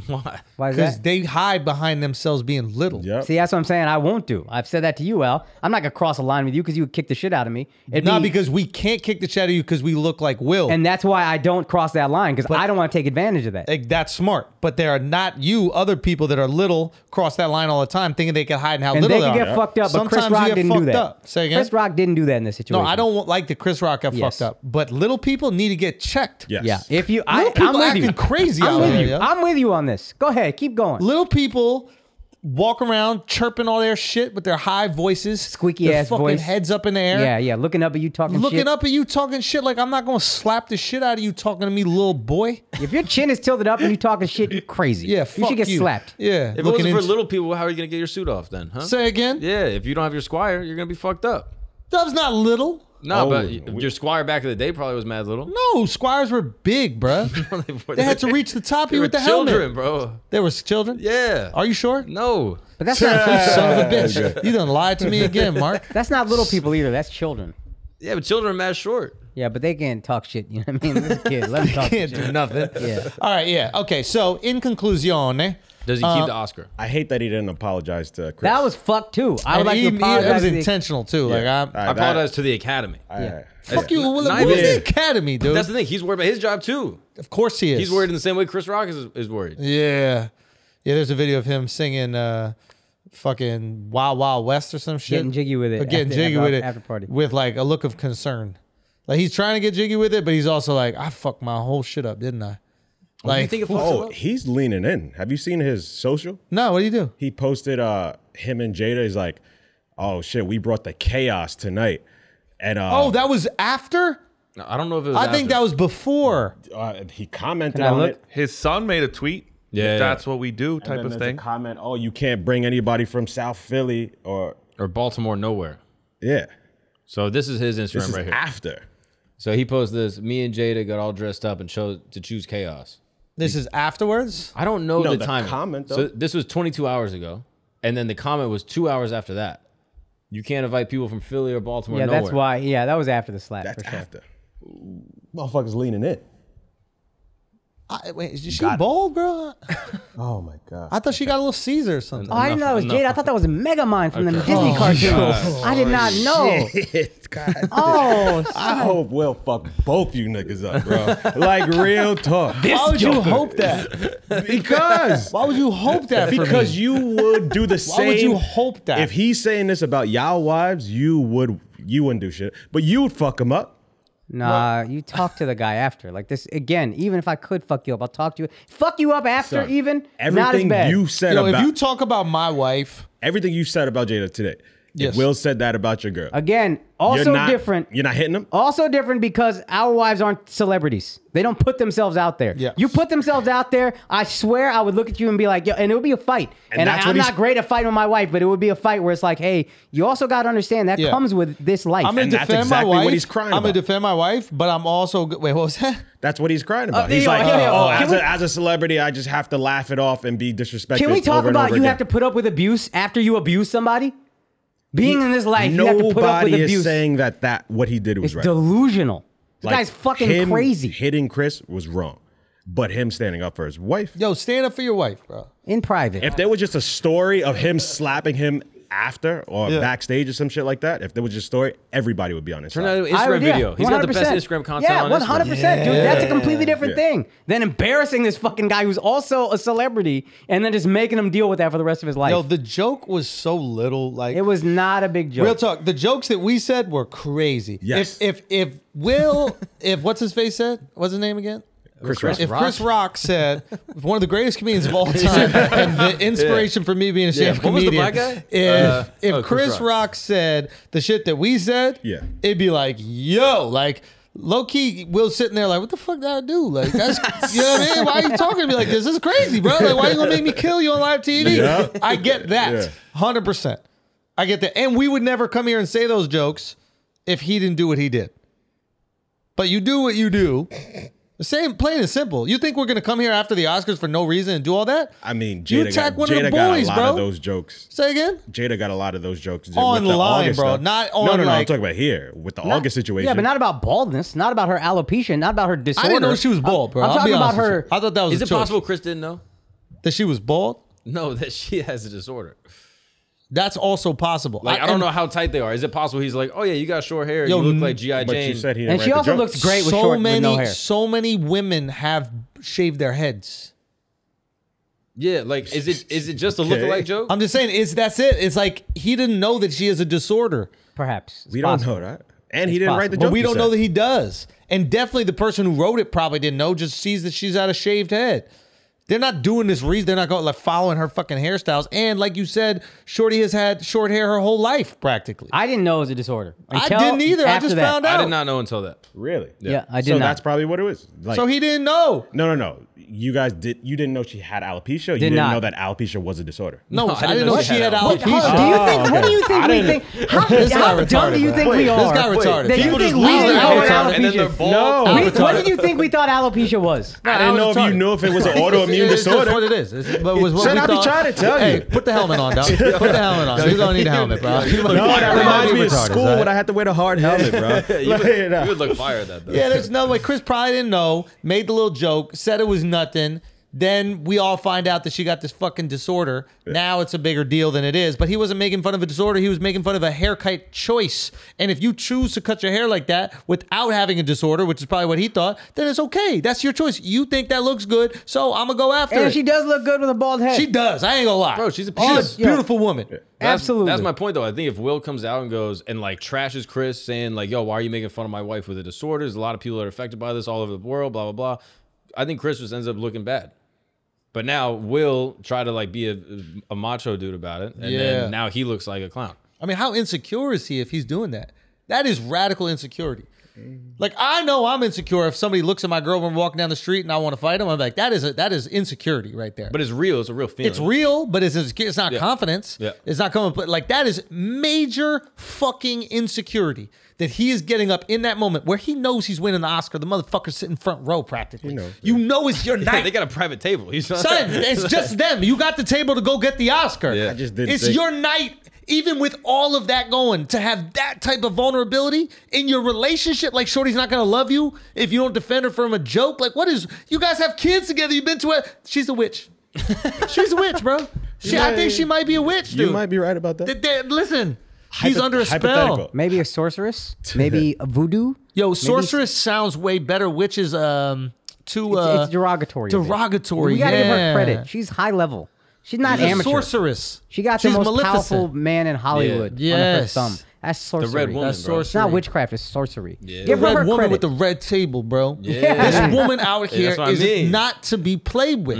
Why? Why is Because that? they hide behind themselves being little. Yep. See, that's what I'm saying. I won't do. I've said that to you, Al. I'm not going to cross a line with you because you would kick the shit out of me. Because we can't kick the shit out of you because we look like Will. And that's why I don't cross that line because I don't want to take advantage of that. That's smart. But there are not other people that are little cross that line all the time thinking they can hide in how and little they they can are. get fucked up, but Sometimes Chris Rock you get didn't do fucked that. up. Say again? Chris Rock didn't do that in this situation. No, I don't like the Chris Rock got fucked up. But little people need to get checked. Yes. Yeah. If you, Little people I'm with acting you. crazy I'm out with there, you. yo. I'm with you on this. Go ahead. Keep going. Little people walk around chirping all their shit with their high voices. Squeaky their ass fucking voice. heads up in the air. Yeah. Looking up at you talking shit. Looking up at you talking shit like I'm not going to slap the shit out of you talking to me, little boy. If your chin is tilted up and you talking shit, you're crazy. Yeah, you fuck should get slapped. Yeah. If it wasn't for little people, how are you going to get your suit off then, huh? Say again? Yeah, if you don't have your Squire, you're going to be fucked up. Dove's not little. No, but your Squire back in the day probably was mad little. No, Squires were big, bruh. They had to reach the top of you with the children, helmet. bro. They were children? Yeah. Are you sure? No. But that's not You son of a bitch. You done lied to me again, Mark. that's not little people either. That's children. Yeah, but children are mad short. Yeah, but they can't talk shit. You know what I mean? This kid, let them talk Can't shit. do nothing. Yeah. All right, yeah. Okay, so in conclusion, Does he keep the Oscar? I hate that he didn't apologize to Chris. That was fucked too. I would like to it apologize. was to the- intentional too. Like Yeah. I'm, I apologize to the Academy. fuck you. What Not was even- the Academy, dude? That's the thing. He's worried about his job too. Of course he is. He's worried in the same way Chris Rock is worried. Yeah, yeah. There's a video of him singing fucking Wild Wild West or some shit. Getting jiggy with it. Or getting after- jiggy after- with it after party. with like a look of concern. Like he's trying to get jiggy with it, but he's also like, I fucked my whole shit up, didn't I? Like, you think it fucks him up? He's leaning in. Have you seen his social? no, what do you do? He posted him and Jada. He's like, oh shit, we brought the chaos tonight. And Oh, that was after? No, I don't know if it was I think after. that was before. he commented Can I on look? it. His son made a tweet. Yeah, That's what we do And type then of there's a thing. comment, oh, you can't bring anybody from South Philly or Baltimore nowhere. yeah. So this is his Instagram This is right here. after. So he posted this. Me and Jada got all dressed up and chose to choose chaos. This is afterwards? I don't know No, the the time. comment, though. So this was 22 hours ago, and then the comment was 2 hours after that. You can't invite people from Philly or Baltimore. Yeah, nowhere. that's why. Yeah, that was after the slap That's for sure. after. Motherfuckers leaning in. Wait, is she bald, bro? Oh my god. I thought she got a little Caesar or something. Oh, I didn't know it was Jada. I thought that was Megamind from the Disney cartoon. I did not know. God. Oh, I hope Will fuck both you niggas up, bro. Like real talk. Why would you hope that? Because Why would you hope that? For because me? you would do the same. Why would you hope that? If he's saying this about y'all wives, you wouldn't do shit, but you would fuck him up. nah, you talk to the guy after. Like this, again, even if I could fuck you up, I'll talk to you. Fuck you up after, Son, even. Not as Everything bad. you said Yo, about if you talk about my wife, everything you said about Jada today, Yes. if Will said that about your girl, Again, also different. You're not hitting him. Also different because our wives aren't celebrities. They don't put themselves out there. Yeah. You put themselves out there, I swear I would look at you and be like, yo, and it would be a fight. And And that's I'm what he's- not great at fighting with my wife, but it would be a fight where it's like, hey, you also got to understand that Yeah. comes with this life. I'm gonna And that's defend exactly my what wife. he's crying I'm gonna about. defend my wife, but I'm also wait. What was that? That's what he's crying about. He's yo, like, yo, oh, can we- as a celebrity, I just have to laugh it off and be disrespected. Can we talk over and about over you again. have to put up with abuse after you abuse somebody? Being in this life, you have to put up with Nobody abuse. is saying that what he did was It's right. delusional. This Like, guy's fucking him crazy. Hitting Chris was wrong, but him standing up for his wife. Yo, stand up for your wife, bro. In private. If there was just a story of him slapping him after or backstage or some shit like that, if there was just a story, everybody would be on his Turn side. out an Instagram video. He's got the best 100%. Instagram content yeah, on Instagram. 100%, dude. That's a completely different Yeah. thing than embarrassing this fucking guy who's also a celebrity and then just making him deal with that for the rest of his life. Yo, the joke was so little. Like it was not a big joke. real talk. The jokes that we said were crazy. Yes. If Will, if what's his face said, what's his name again? Chris Rock. If Chris Rock said one of the greatest comedians of all time and the inspiration for me being a stand-up What was the comedian, black guy? if Chris Rock said the shit that we said, Yeah. it'd be like, yo, like low key, Will's sitting there like, what the fuck did I do? Like that's you know what I mean? Why are you talking to me like this? This is crazy, bro. Like why you gonna make me kill you on live TV? Yeah. I get that, Yeah. 100%. I get that, and we would never come here and say those jokes if he didn't do what he did. But you do what you do. The same, plain and simple. You think we're gonna come here after the Oscars for no reason and do all that? I mean, You Jada attack got, one of the Jada got a boys, lot bro. of those jokes. Say again? Jada got a lot of those jokes with the Online, August bro. stuff. Not no, on, no, I'm like- talking about here with the August situation. Yeah, but not about baldness, not about her alopecia, not about her disorder. I didn't know she was bald, bro. I'm I'll talking be about honest with her. you. I thought that was Is a it choice. possible Chris didn't know? That she was bald? No, that she has a disorder. That's also possible. Like I don't know how tight they are. Is it possible he's like, oh yeah, you got short hair, Yo, you look like G.I. But Jane. you said he didn't And write she the also joke. looks great with So short many, with no hair. so many women have shaved their heads. Yeah, like is it just a lookalike joke? I'm just saying, that's it. It's like he didn't know that she has a disorder. Perhaps. It's We don't possible. know that. And he didn't write the possible. joke. But we you don't know said. that he does. And definitely the person who wrote it probably didn't know, just sees that she's got a shaved head. They're not doing this reason. They're not going like following her fucking hairstyles. And like you said, Shorty has had short hair her whole life practically. I didn't know it was a disorder. I until didn't either. I after just that. found out. I did not know until that. Really? Yeah, I did So not. that's probably what it was. Like, So he didn't know. No. You guys you didn't know she had alopecia. You didn't not. know that alopecia was a disorder. No, No, I didn't know she had What, alopecia. do you think? okay. What do you think I we didn't- think? How, This guy how dumb retarded, do you bro. think we This are? guy retarded. That you People think just we lose didn't their know what hair and then they're alopecia? bald. No. What did you think we thought alopecia was? I didn't know if you knew if it was an autoimmune It's just disorder. what it is. But it was what Son, we I be thought. trying to tell Hey, you. put the helmet on, dog. Put the helmet on. You don't need a helmet, bro. You look No, fire. that reminds me of Retarded, school right? when I had to wear the hard helmet, bro. you, would, you would look fire at that though. Yeah, there's no way. Chris probably didn't know, made the little joke, said it was nothing. Then we all find out that she got this fucking disorder. Now it's a bigger deal than it is. But he wasn't making fun of a disorder. He was making fun of a haircut choice. And if you choose to cut your hair like that without having a disorder, which is probably what he thought, then it's okay. That's your choice. You think that looks good, so I'm going to go after And it. she does look good with a bald head. She does. I ain't going to lie. Bro, she's a She's a Yeah. beautiful woman. Absolutely. That's my point though. I think if Will comes out and goes and like trashes Chris, saying like, "Yo, why are you making fun of my wife with a disorder?" There's a lot of people that are affected by this all over the world. Blah blah blah. I think Chris just ends up looking bad. But now Will try to like be a macho dude about it, and Yeah. then now he looks like a clown. I mean, how insecure is he if he's doing that? That is radical insecurity. Like, I know I'm insecure if somebody looks at my girl when we're walking down the street and I want to fight him. I'm like, that is insecurity right there. But it's real. It's a real feeling. It's real, but it's not confidence. Yeah. It's not coming. But like, that is major fucking insecurity that he is getting up in that moment where he knows he's winning the Oscar. The motherfucker's sitting front row practically. You know it's your night. They got a private table. He's Son, it's just them. You got the table to go get the Oscar. Yeah. I just didn't It's think- your night even with all of that going, to have that type of vulnerability in your relationship, like Shorty's not gonna love you if you don't defend her from a joke. Like, what is? You guys have kids together. You've been to it. She's a witch. She's a witch, bro. I think she might be a witch, dude. You might be right about that. Listen, he's under a spell. Maybe a sorceress. Maybe a voodoo. Yo, sorceress sounds way better. Witch is it's derogatory. Derogatory. We gotta give her yeah. credit. She's high level. She's not She's a amateur. sorceress. She got She's the most Maleficent. powerful man in Hollywood under her Yes. thumb. That's sorcery. The red woman, That's bro. It's not witchcraft. It's sorcery. Yeah. Give The her red woman credit. with the red table, bro. Yeah. This woman out here that's what I is mean. not to be played with.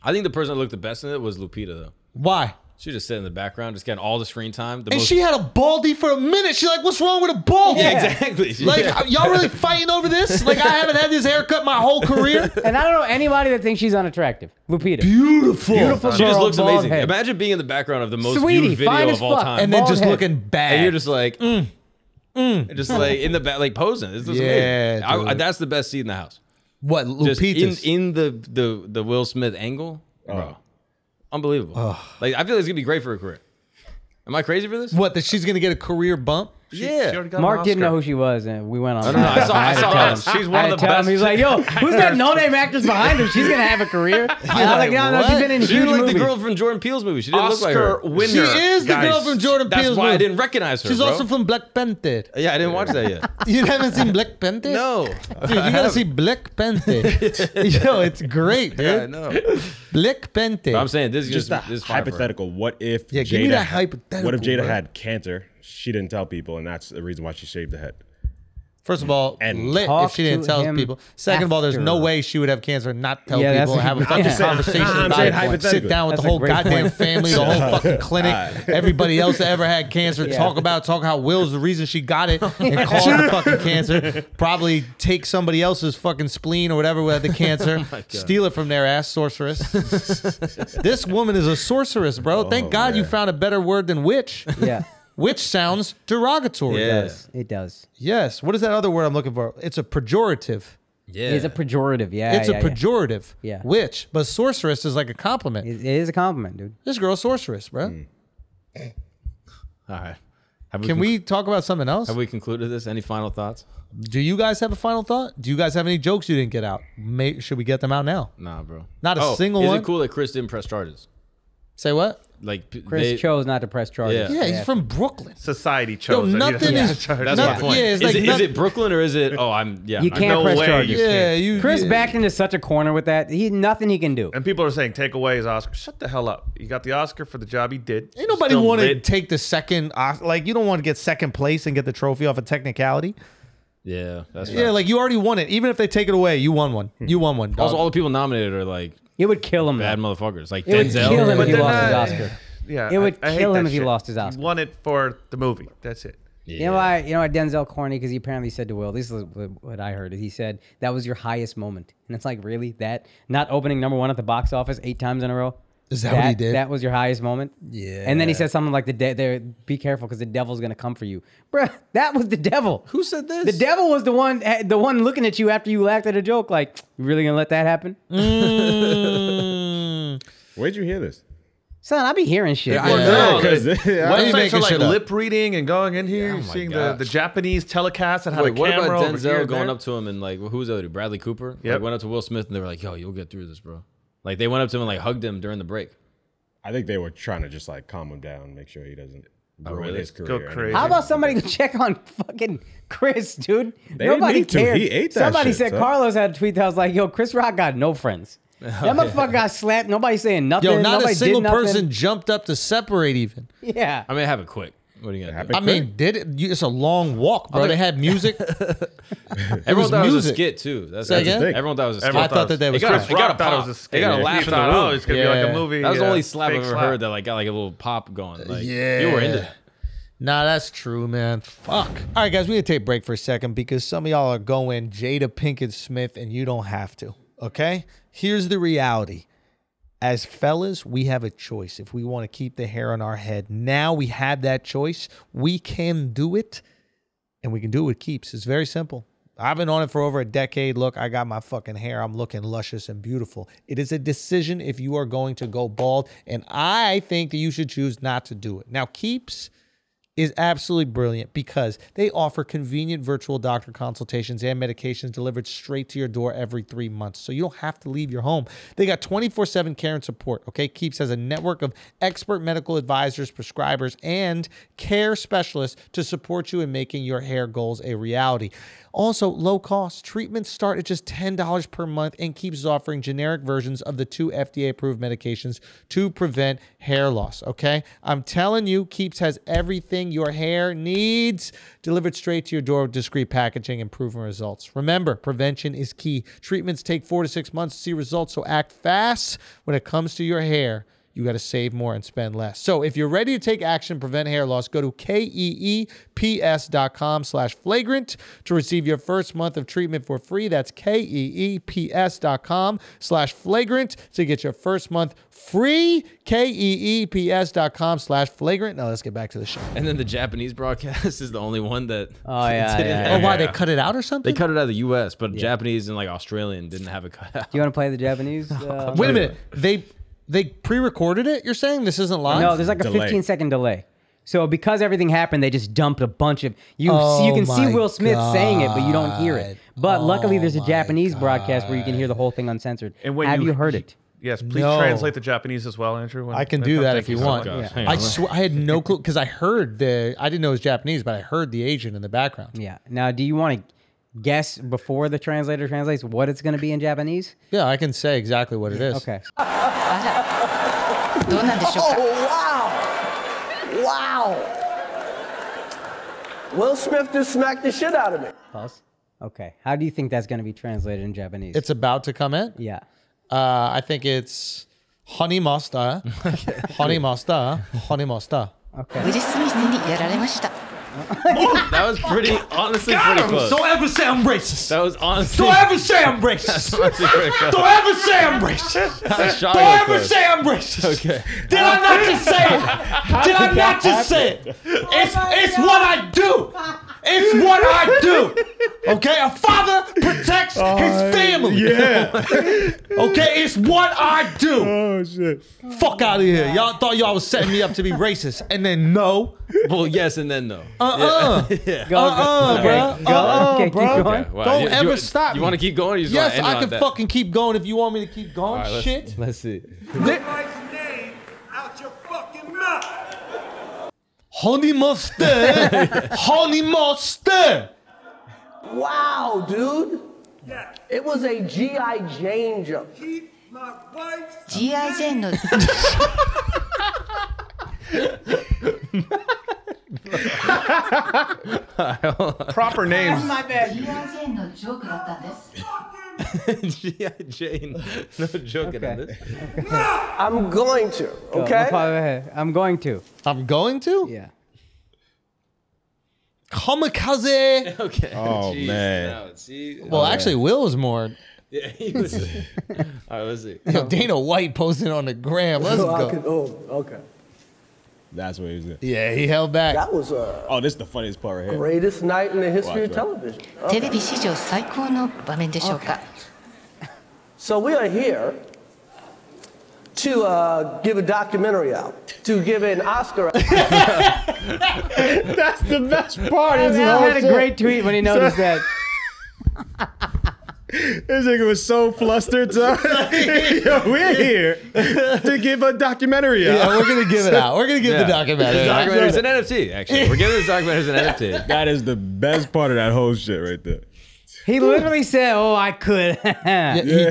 I think the person that looked the best in it was Lupita, though. Why? She just sat in the background, just getting all the screen time. And she had a baldy for a minute. She's like, what's wrong with a baldy? Yeah, exactly. Like, y'all really fighting over this? Like, I haven't had this haircut my whole career. And I don't know anybody that thinks she's unattractive. Lupita. Beautiful. She just girl, looks bald amazing. head. Imagine being in the background of the most Sweetie, viewed fine video as of all fuck. time. And then Bald just head. looking bad. And you're just like, And just like in the back, like posing. This looks Yeah, amazing. That's the best seat in the house. What, Just Lupita's? in the Will Smith angle, bro. Unbelievable. Like, I feel like it's gonna be great for her career. Am I crazy for this? What, that she's going to get a career bump? Yeah. Mark didn't know who she was, and we went on. No, I saw her. She's one of the best. He was like, "Yo, who's that no-name actress behind her? She's gonna have a career." And I was like, "No, what? she's been in She huge didn't like movies." the girl from Jordan Peele's movie. She didn't look like her. Oscar winner. She is the girl from Jordan That's Peele's why I movie. didn't recognize her. She's bro. also from Black Panther. Yeah, I didn't watch that yet. You haven't seen Black Panther? No. Dude, you gotta see Black Panther. Yo, it's great, dude. Yeah, I know. Black Panther. But I'm saying this is Just just a this fire for her. hypothetical. What if Yeah, give me Jada that hypothetical, What if Jada bro. had cancer? She didn't tell people, and that's the reason why she shaved the head. First of all, And lit talk if she didn't to tell him people. Second of all, there's no after. way she would have cancer and not tell Yeah, people and have a fucking yeah. conversation I'm about saying it. Sit hypothetically. down with That's the a whole great goddamn point. family, the whole fucking clinic, everybody else that ever had cancer, Yeah. talk how Will's the reason she got it and caused the fucking cancer. Probably take somebody else's fucking spleen or whatever with the cancer, steal it from their ass, sorceress. This woman is a sorceress, bro. Thank God you found a better word than witch. Yeah, Witch sounds derogatory. Yeah. it does. Yes. What is that other word I'm looking for? It's a pejorative. Yeah. It's a pejorative. Yeah, It's yeah, a pejorative. Yeah. Witch. But sorceress is like a compliment. It is a compliment, dude. This girl's sorceress, bro. All right. Can we talk about something else? Have we concluded this? Any final thoughts? Do you guys have a final thought? Do you guys have any jokes you didn't get out? Should we get them out now? Nah, bro. Not a single is one? it cool that Chris didn't press charges? Say what? Like Chris chose not to press charges. Yeah. Yeah, he's from Brooklyn. Society Yo, chose it. nothing is... That's nothing- my point. Yeah, it's is, like is it Brooklyn or is it? Oh, I'm. Yeah. You I'm- can't no press way charges. you Yeah, you... Chris yeah. backed into such a corner with that. Nothing he can do. And people are saying, take away his Oscar. Shut the hell up. You got the Oscar for the job he did. Ain't nobody Still want to lit. take the second... like, you don't want to get second place and get the trophy off a technicality. Yeah, that's Yeah, right. like, you already won it. Even if they take it away, you won one. You won one. Also, dog. all the people nominated are like It would kill him. bad though. motherfuckers. Like It would Denzel. kill him But if he they're lost his not- Oscar. Yeah, It would I hate kill him that if he shit. lost his Oscar. He won it for the movie. That's it. You know why? You know why Denzel corny? Because he apparently said to Will, this is what I heard. Is he said that was your highest moment, and it's like, really, that not opening #1 at the box office 8 times in a row. Is that what he did? That was your highest moment. Yeah. And then he said something like, "Be careful, because the devil's gonna come for you, bruh." That was the devil. Who said this? The devil was the one looking at you after you laughed at a joke. Like, you really gonna let that happen? Where'd you hear this? Son, I be hearing shit. Yeah, bro. I know. Because Why are you Websites making are like shit up? lip reading and going in here, Oh you're my seeing gosh. the Japanese telecast that had Wait, a what camera about over here Denzel and going there. up to him and like, who was the other dude? Bradley Cooper? Yep. Like, went up to Will Smith and they were like, yo, you'll get through this, bro. Like, they went up to him and like hugged him during the break. I think they were trying to just like calm him down, make sure he doesn't ruin really? his Go career. crazy. How about somebody go check on fucking Chris, dude? They didn't Nobody need to. cared. He ate that Somebody shit, said son. Carlos had a tweet that was like, "Yo, Chris Rock got no friends. That motherfucker got slapped. Nobody saying nothing. Yo, not Nobody a single did nothing. person jumped up to separate even. Yeah. I mean, have it quick. What are you gonna do? I mean, it's a long walk, bro. They had music. Everyone thought it was a music. skit too. That's Say the again? thing. Everyone thought it was a skit. Everyone I thought that they was It got, Chris it got a Rock thought it pop. was a They got a skit. laugh He in the thought, room. oh, it's gonna be like a Yeah. movie. That was the only yeah, slap I've fake ever slap. heard that like got like a little pop going. Like, Yeah. you were into that. Nah, that's true, man. Fuck. All right, guys, we need to take a break for a second because some of y'all are going Jada Pinkett Smith and you don't have to, okay? Here's the reality. As fellas, we have a choice. If we want to keep the hair on our head, now we have that choice. We can do it, and we can do it with keeps. It's very simple. I've been on it for over a decade. Look, I got my fucking hair. I'm looking luscious and beautiful. It is a decision if you are going to go bald, and I think that you should choose not to do it. Now, Keeps is absolutely brilliant because they offer convenient virtual doctor consultations and medications delivered straight to your door every 3 months. So you don't have to leave your home. They got 24/7 care and support. Okay. Keeps has a network of expert medical advisors, prescribers, and care specialists to support you in making your hair goals a reality. Also, low cost. Treatments start at just $10 per month, and Keeps is offering generic versions of the 2 FDA-approved medications to prevent hair loss, okay? I'm telling you, Keeps has everything your hair needs delivered straight to your door with discreet packaging and proven results. Remember, prevention is key. Treatments take 4 to 6 months to see results, so act fast when it comes to your hair. You got to save more and spend less. So if you're ready to take action, prevent hair loss, go to keeps.com/flagrant to receive your first month of treatment for free. That's keeps.com/flagrant to get your first month free. keeps.com/flagrant. Now let's get back to the show. And then the Japanese broadcast is the only one that. Oh, yeah. Oh, why? They cut it out or something? They cut it out of the U.S., but Japanese and like Australian didn't have it cut out. Do you want to play the Japanese? Wait a minute. They pre-recorded it? You're saying this isn't live? No, there's like a 15-second delay. So because everything happened, they just dumped a bunch of you can see Will Smith saying it, but you don't hear it. But luckily, there's a Japanese broadcast where you can hear the whole thing uncensored. And when Have you heard it? Yes, please No. translate the Japanese as well, Andrew. I can do that if you want. Gosh, hang I on. swear, I had no clue because I didn't know it was Japanese, but I heard the Asian in the background. Yeah. Now, do you want to guess before the translator translates what it's going to be in Japanese? Yeah, I can say exactly what it is. Okay. Oh, wow. Wow. Will Smith just smacked the shit out of me. Pause. Okay. How do you think that's going to be translated in Japanese? It's about to come in? Yeah. I think it's honey masta. Honey masta. Honey masta. Okay. ウィル・スミスにやられました That was pretty, honestly, pretty close. Don't ever say I'm racist. That was honestly. Don't ever say I'm racist. honestly pretty close. Don't ever say I'm racist. That shot Don't was ever close. say I'm racist. Okay. Did I not just say it? Did I not just say it? It's what I do. It's what I do. Okay? A father protects his family. Yeah. Okay? It's what I do. Oh shit. Fuck out of here. Y'all thought y'all was setting me up to be racist. And then no. Well, yes, and then no. Go, Okay, okay, bro. keep going. Wow. Don't ever stop You me. want to keep going? Or you just Yes, want to end I it can on that? fucking keep going if you want me to keep going. All right, Shit. Let's see. Honey mustard. Honey mustard. Wow, dude. It was a G.I. Jane jump. G.I. ジェーンの Proper names. My bad. G.I. ジェーンのジョークだったんです G.I. Jane. No joking on this. I'm going to, okay? I'm going to. I'm going to? Yeah. Kamikaze. Okay. Oh, Jeez. man. Now, see? Well, actually, Will was more. Yeah, he was. All right, let's see. Dana White posted on the gram. Let's go. Okay. That's what he was doing. Yeah, he held back. That was Oh, this is the funniest part right here. greatest night in the history of Watch, television. テレビ史上最高の場面でしょうか So we are here to give a documentary out, to give an Oscar. That's the best part. Al had a great tweet when he noticed that. This nigga was so flustered. So, yo, we're here to give a documentary out. Yeah, we're going to give it out. We're going to give the The documentary out. documentary's an NFT, actually. We're giving this documentary as an NFT. That is the best part of that whole shit right there. He literally said, "Oh, I could."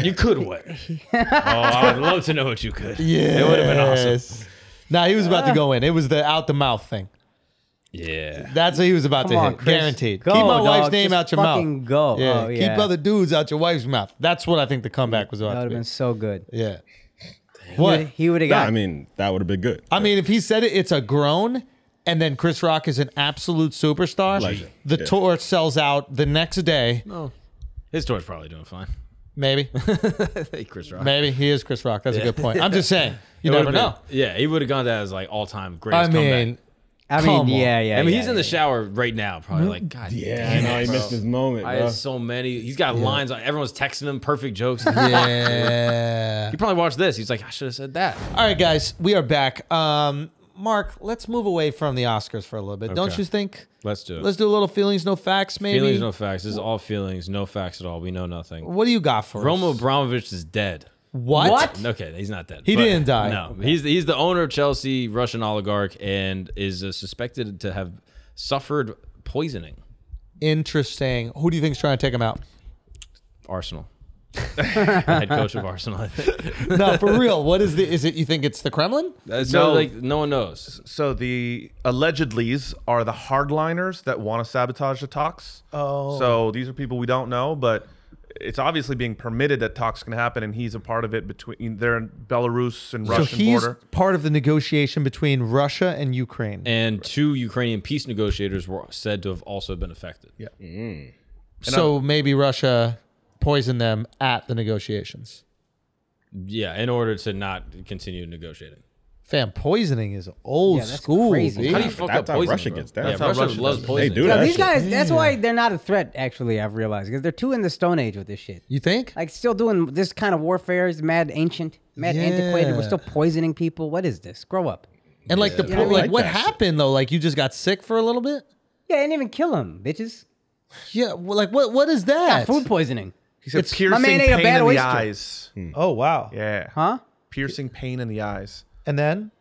You could what? Oh, I would love to know what you could. Yeah. It would have been awesome. Nah, he was about to go in. It was the out the mouth thing. Yeah. That's what he was about Come to on, hit. Chris. Guaranteed. Go, Keep my wife's dog. name Just out your mouth. fucking go. Yeah. Oh, yeah. Keep other dudes out your wife's mouth. That's what I think the comeback was about That would to have be. been so good. Yeah. What? He would have Nah, got. I mean, that would have been good. I mean, if he said it, it's a groan, and then Chris Rock is an absolute superstar. Legend. The Yeah. tour sells out the next day. No. His tour's probably doing fine. Maybe. Hey, Chris Rock. Maybe. He is Chris Rock. That's a good point. I'm just saying. You It never would've know. been- Yeah, he would have gone to as like all-time I greatest mean, comeback. I mean, Come on. yeah. I mean, he's in the shower right now, probably like, God Yeah, damn I know it, he bro. missed his moment, I bro. had so many. He's got lines. Everyone's texting him perfect jokes. Yeah. He probably watched this. He's like, I should have said that. All right, guys, we are back. Mark, let's move away from the Oscars for a little bit. Don't Okay. you think? Let's do it. Let's do a little feelings, no facts, maybe. Feelings, no facts. This is all feelings, no facts at all. We know nothing. What do you got for Roman us? Abramovich is dead. What? Okay, he's not dead. He but didn't die. No, he's the owner of Chelsea, Russian oligarch, and is suspected to have suffered poisoning. Interesting. Who do you think's trying to take him out? Arsenal. Head coach of Arsenal, I think. No, for real. What is it? You think it's the Kremlin? So like no one knows. So the allegedlys are the hardliners that want to sabotage the talks. Oh. So these are people we don't know, but it's obviously being permitted that talks can happen, and he's a part of it between they're in Belarus and Russian so he's border. part of the negotiation between Russia and Ukraine. And 2 Ukrainian peace negotiators were said to have also been affected. Yeah. So maybe Russia poisoned them at the negotiations. Yeah, in order to not continue negotiating. Fam, poisoning is old Yeah, that's school. crazy. B. How do you fuck That's up how poison? Russia bro? gets down. Yeah, That's how Russia Russia loves does it. poison. They do Yo, that these shit. guys, that's why they're not a threat, actually, I've realized. Because they're too in the Stone Age with this shit. You think? Like, still doing this kind of warfare is mad ancient, mad antiquated. We're still poisoning people. What is this? Grow up. And like the You know what I mean? like Like what that shit. happened though? Like you just got sick for a little bit? Yeah, they didn't even kill him, bitches. Yeah. Well, like what is that? Food poisoning. He said It's- piercing my man ate a pain bad in the oyster. eyes. Oh wow. Yeah. Huh? Piercing pain in the eyes. And then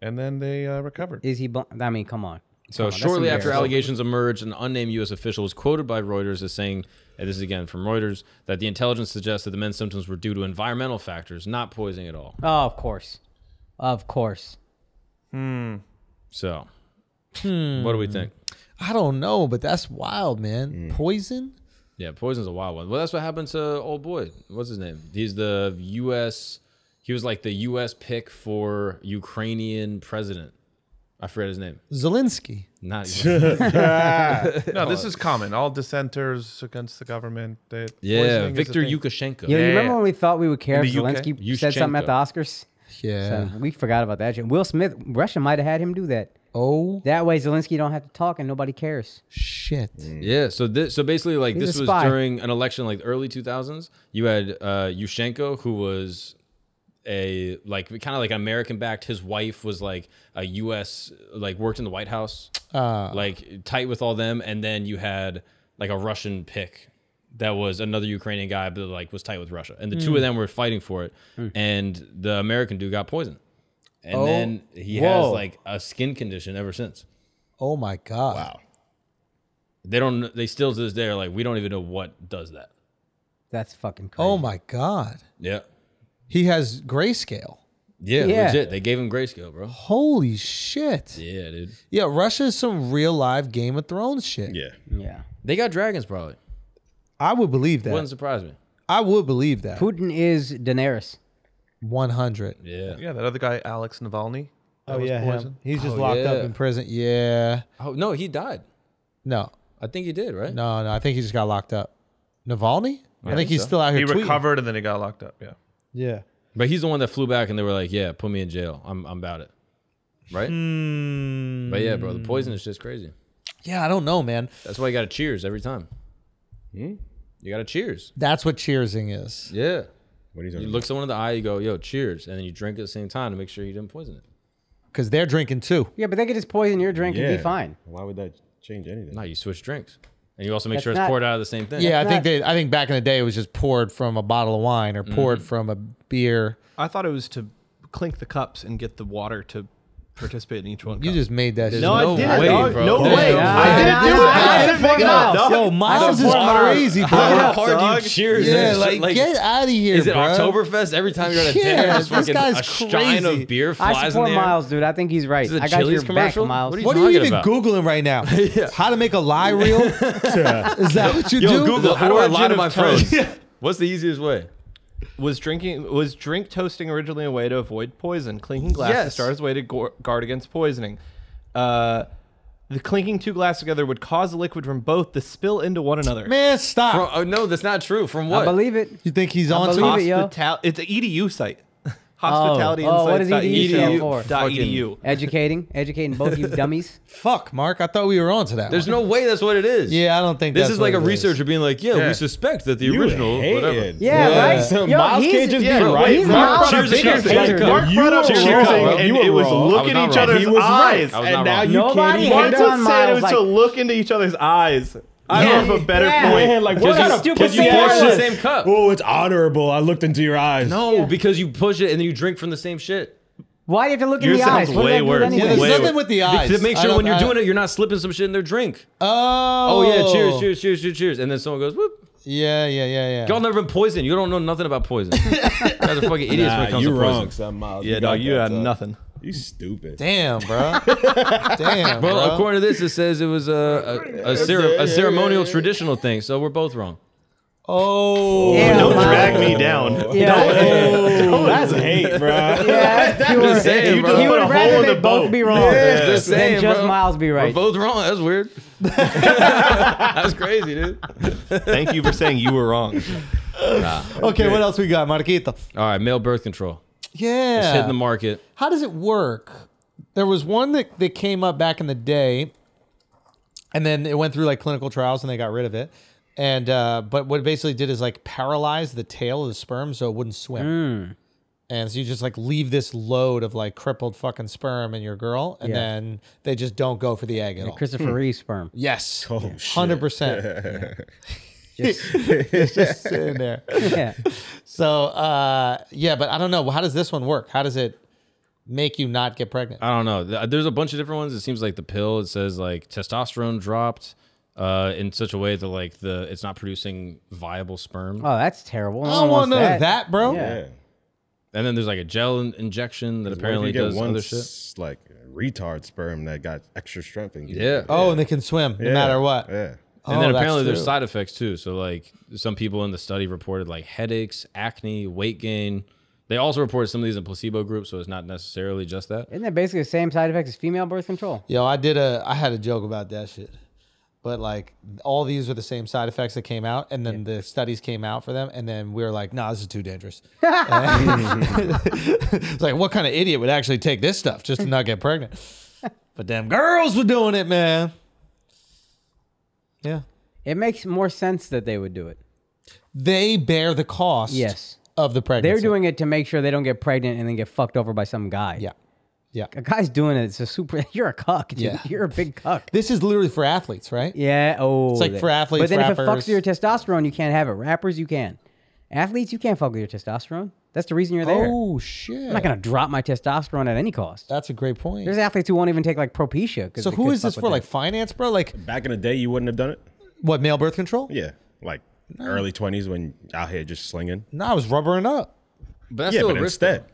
And then they recovered. Is he... I mean, come on. So that's shortly after embarrassing. allegations emerged, an unnamed U.S. official was quoted by Reuters as saying, and this is again from Reuters, that the intelligence suggests that the men's symptoms were due to environmental factors, not poisoning at all. Oh, of course. Of course. So, what do we think? I don't know, but that's wild, man. Poison? Yeah, poison's a wild one. Well, that's what happened to old boy. What's his name? He's the U.S. He was like the U.S. pick for Ukrainian president. I forget his name. Zelensky. Not No, this is common. All dissenters against the government. yeah, poisoning is a Victor thing. Yushchenko. Yo, you Yeah. remember when we thought we would care In if the UK? Zelensky said something at the Oscars? Yeah. So we forgot about that shit. Will Smith, Russia might have had him do that. Oh That way Zelensky don't have to talk and nobody cares. shit. Yeah, so basically, like He's this a was spy. during an election, like early 2000s. You had Yushchenko, who was a kind of like American backed. His wife was like a U.S. like worked in the White House, like tight with all them. And then you had like a Russian pick that was another Ukrainian guy, but like was tight with Russia. And the two of them were fighting for it. And the American dude got poisoned. And then he has like a skin condition ever since. Oh my god. Wow. They still to this day are like, we don't even know what does that. That's fucking crazy. Oh my god. Yeah. He has grayscale. Yeah, Yeah. legit. They gave him grayscale, bro. Holy shit. Yeah, dude. Yeah, Russia is some real live Game of Thrones shit. Yeah. Yeah. They got dragons, probably. I would believe that. Wouldn't surprise me. I would believe that. Putin is Daenerys. 100. Yeah. Yeah, that other guy, Alex Navalny. That Oh was yeah, him. poison. He's just Oh, locked up yeah. in prison. Yeah. Oh no, he died. No. I think he did, right? No, I think he just got locked up. Navalny? I think think he's so. still out He here tweeting. recovered and then he got locked up. Yeah. Yeah. But he's the one that flew back, and they were like, "Yeah, put me in jail. I'm about it." Right? But yeah, bro, the poison is just crazy. Yeah, I don't know, man. That's why you got to cheers every time. You got to cheers. That's what cheersing is. Yeah. What are you You talking look someone in the eye, you go, "Yo, cheers," and then you drink at the same time to make sure you didn't poison it. Because they're drinking too. Yeah, but they could just poison your drink and be fine. Why would that change anything? No, you switch drinks, and you also make That's sure it's not- poured out of the same thing. Yeah, not- I think back in the day it was just poured from a bottle of wine or poured from a beer. I thought it was to clink the cups and get the water to participate in each one. You cup. just made that shit. no, I didn't. way, dog. bro. No There's way. no I didn't do it. I didn't make it up. Yo, Miles is Water. crazy, bro. How hard do dog. you cheers? Yeah, Is it like get out of here, Is it bro. Oktoberfest? Every time you're at a Yeah, dinner, just this fucking guy's a stein crazy. of beer I flies in support the air. Miles, dude. I think he's right. Is it a I got Chili's your commercial? back, Miles. What are you What are you talking even about? Googling right now? How to make a lie reel? Is that what you Yo, do? Google, how do I lie origin to my of toast. friends? What's the easiest way? Was drink toasting originally a way to avoid poison? Clinking glasses Yes. started as a way to guard against poisoning. The clinking two glasses together would cause the liquid from both to spill into one another. Man, stop. Oh no, that's not true. From what? I believe it. You think he's I on believe to it, it? yo. It's an EDU site. Hospitality what Insights. does EDU stand for? .edu. Educating both you dummies. Fuck, Mark. I thought we were on to that. There's one. no way that's what it is. Yeah, I don't think This that's is like a what it researcher being like, yeah, we suspect that the original, whatever. Yeah, right? So Yo, Miles he's- can't just yeah, be bro, right. he's Mark Miles. brought up Cheers, cheers. cheers. Mark You brought up were cheers. wrong. And You it were was wrong. look at each other's He was eyes. right. I was And not now wrong. you Nobody can't hates even on Said Miles. it was Like, to look into each other's eyes. I don't have a better point. Man, like, what Because kind you, of stupid because you thing push is the this? same cup. Oh, it's honorable. I looked into your eyes. No, because you push it and then you drink from the same shit. why do you have to look in Yours the sounds eyes? What way does that do worse. anyway? Yeah, there's Wait, nothing wait. with the eyes. To make I sure don't- when you're I- doing it, you're not slipping some shit in their drink. Oh. Oh yeah, cheers, cheers, cheers, cheers, cheers. And then someone goes, whoop. Yeah. Y'all never been poisoned. You don't know nothing about poison. You guys are fucking idiots when it comes you to wrong, poison. son, Miles. Yeah, got no, you that, had son. nothing. You stupid. Damn, bro. Damn, Well, bro. according to this, it says it was a ceremonial traditional thing. So we're both wrong. Oh. Yeah, Don't Miles. drag me down. Yeah. Oh, that's hate, bro. Yeah, that's pure. Just saying, You bro. would Put a rather hole in they the both boat. be wrong Just than saying, just bro. Miles be right. We're both wrong. That's weird. That's crazy, dude. Thank you for saying you were wrong. Okay, what else we got, Marquito? All right, male birth control. Yeah. It's hitting the market. How does it work? There was one that came up back in the day, and then it went through like clinical trials, and they got rid of it. And but what it basically did is like paralyze the tail of the sperm so it wouldn't swim. And so you just like leave this load of like crippled fucking sperm in your girl, and then they just don't go for the egg at all. Christopher Reeve sperm. Yes, Oh, shit. 100%. Just, It's just sitting there. yeah. So yeah, but I don't know. How does this one work? How does it make you not get pregnant? I don't know. There's a bunch of different ones. It seems like the pill, it says like testosterone dropped in such a way that like it's not producing viable sperm. Oh, that's terrible. I don't want none of that, bro. Yeah. Yeah. And then there's like a gel injection that What if apparently you get does one other shit. like retard sperm that got extra strength in you. Yeah. Oh, and they can swim no matter what. Yeah. And then Oh, that's apparently there's true. side effects too. So like some people in the study reported like headaches, acne, weight gain. They also reported some of these in placebo groups, so it's not necessarily just that. Isn't that basically the same side effects as female birth control? Yo, I had a joke about that shit. But like all these are the same side effects that came out, and then the studies came out for them, and then we were like, nah, this is too dangerous. It's like, what kind of idiot would actually take this stuff just to not get pregnant? But damn girls were doing it, man. Yeah. It makes more sense that they would do it. They bear the cost Yes. of the pregnancy. They're doing it to make sure they don't get pregnant and then get fucked over by some guy. Yeah. Yeah. A guy's doing it. It's a super. You're a cuck, dude. Yeah. You're a big cuck. This is literally for athletes, right? Yeah. Oh. It's like for athletes, But then if it rappers. fucks your testosterone, you can't have it. Rappers, you can. Athletes, you can't fuck with your testosterone. That's the reason you're there. Oh, shit. I'm not gonna drop my testosterone at any cost. That's a great point. There's athletes who won't even take like Propecia. So who is this for? Like finance, bro? Like Back in the day, you wouldn't have done it. what, male birth control? Yeah, like early 20s when out here just slinging. No, I was rubbering up. But that's Yeah, still but a risk. instead,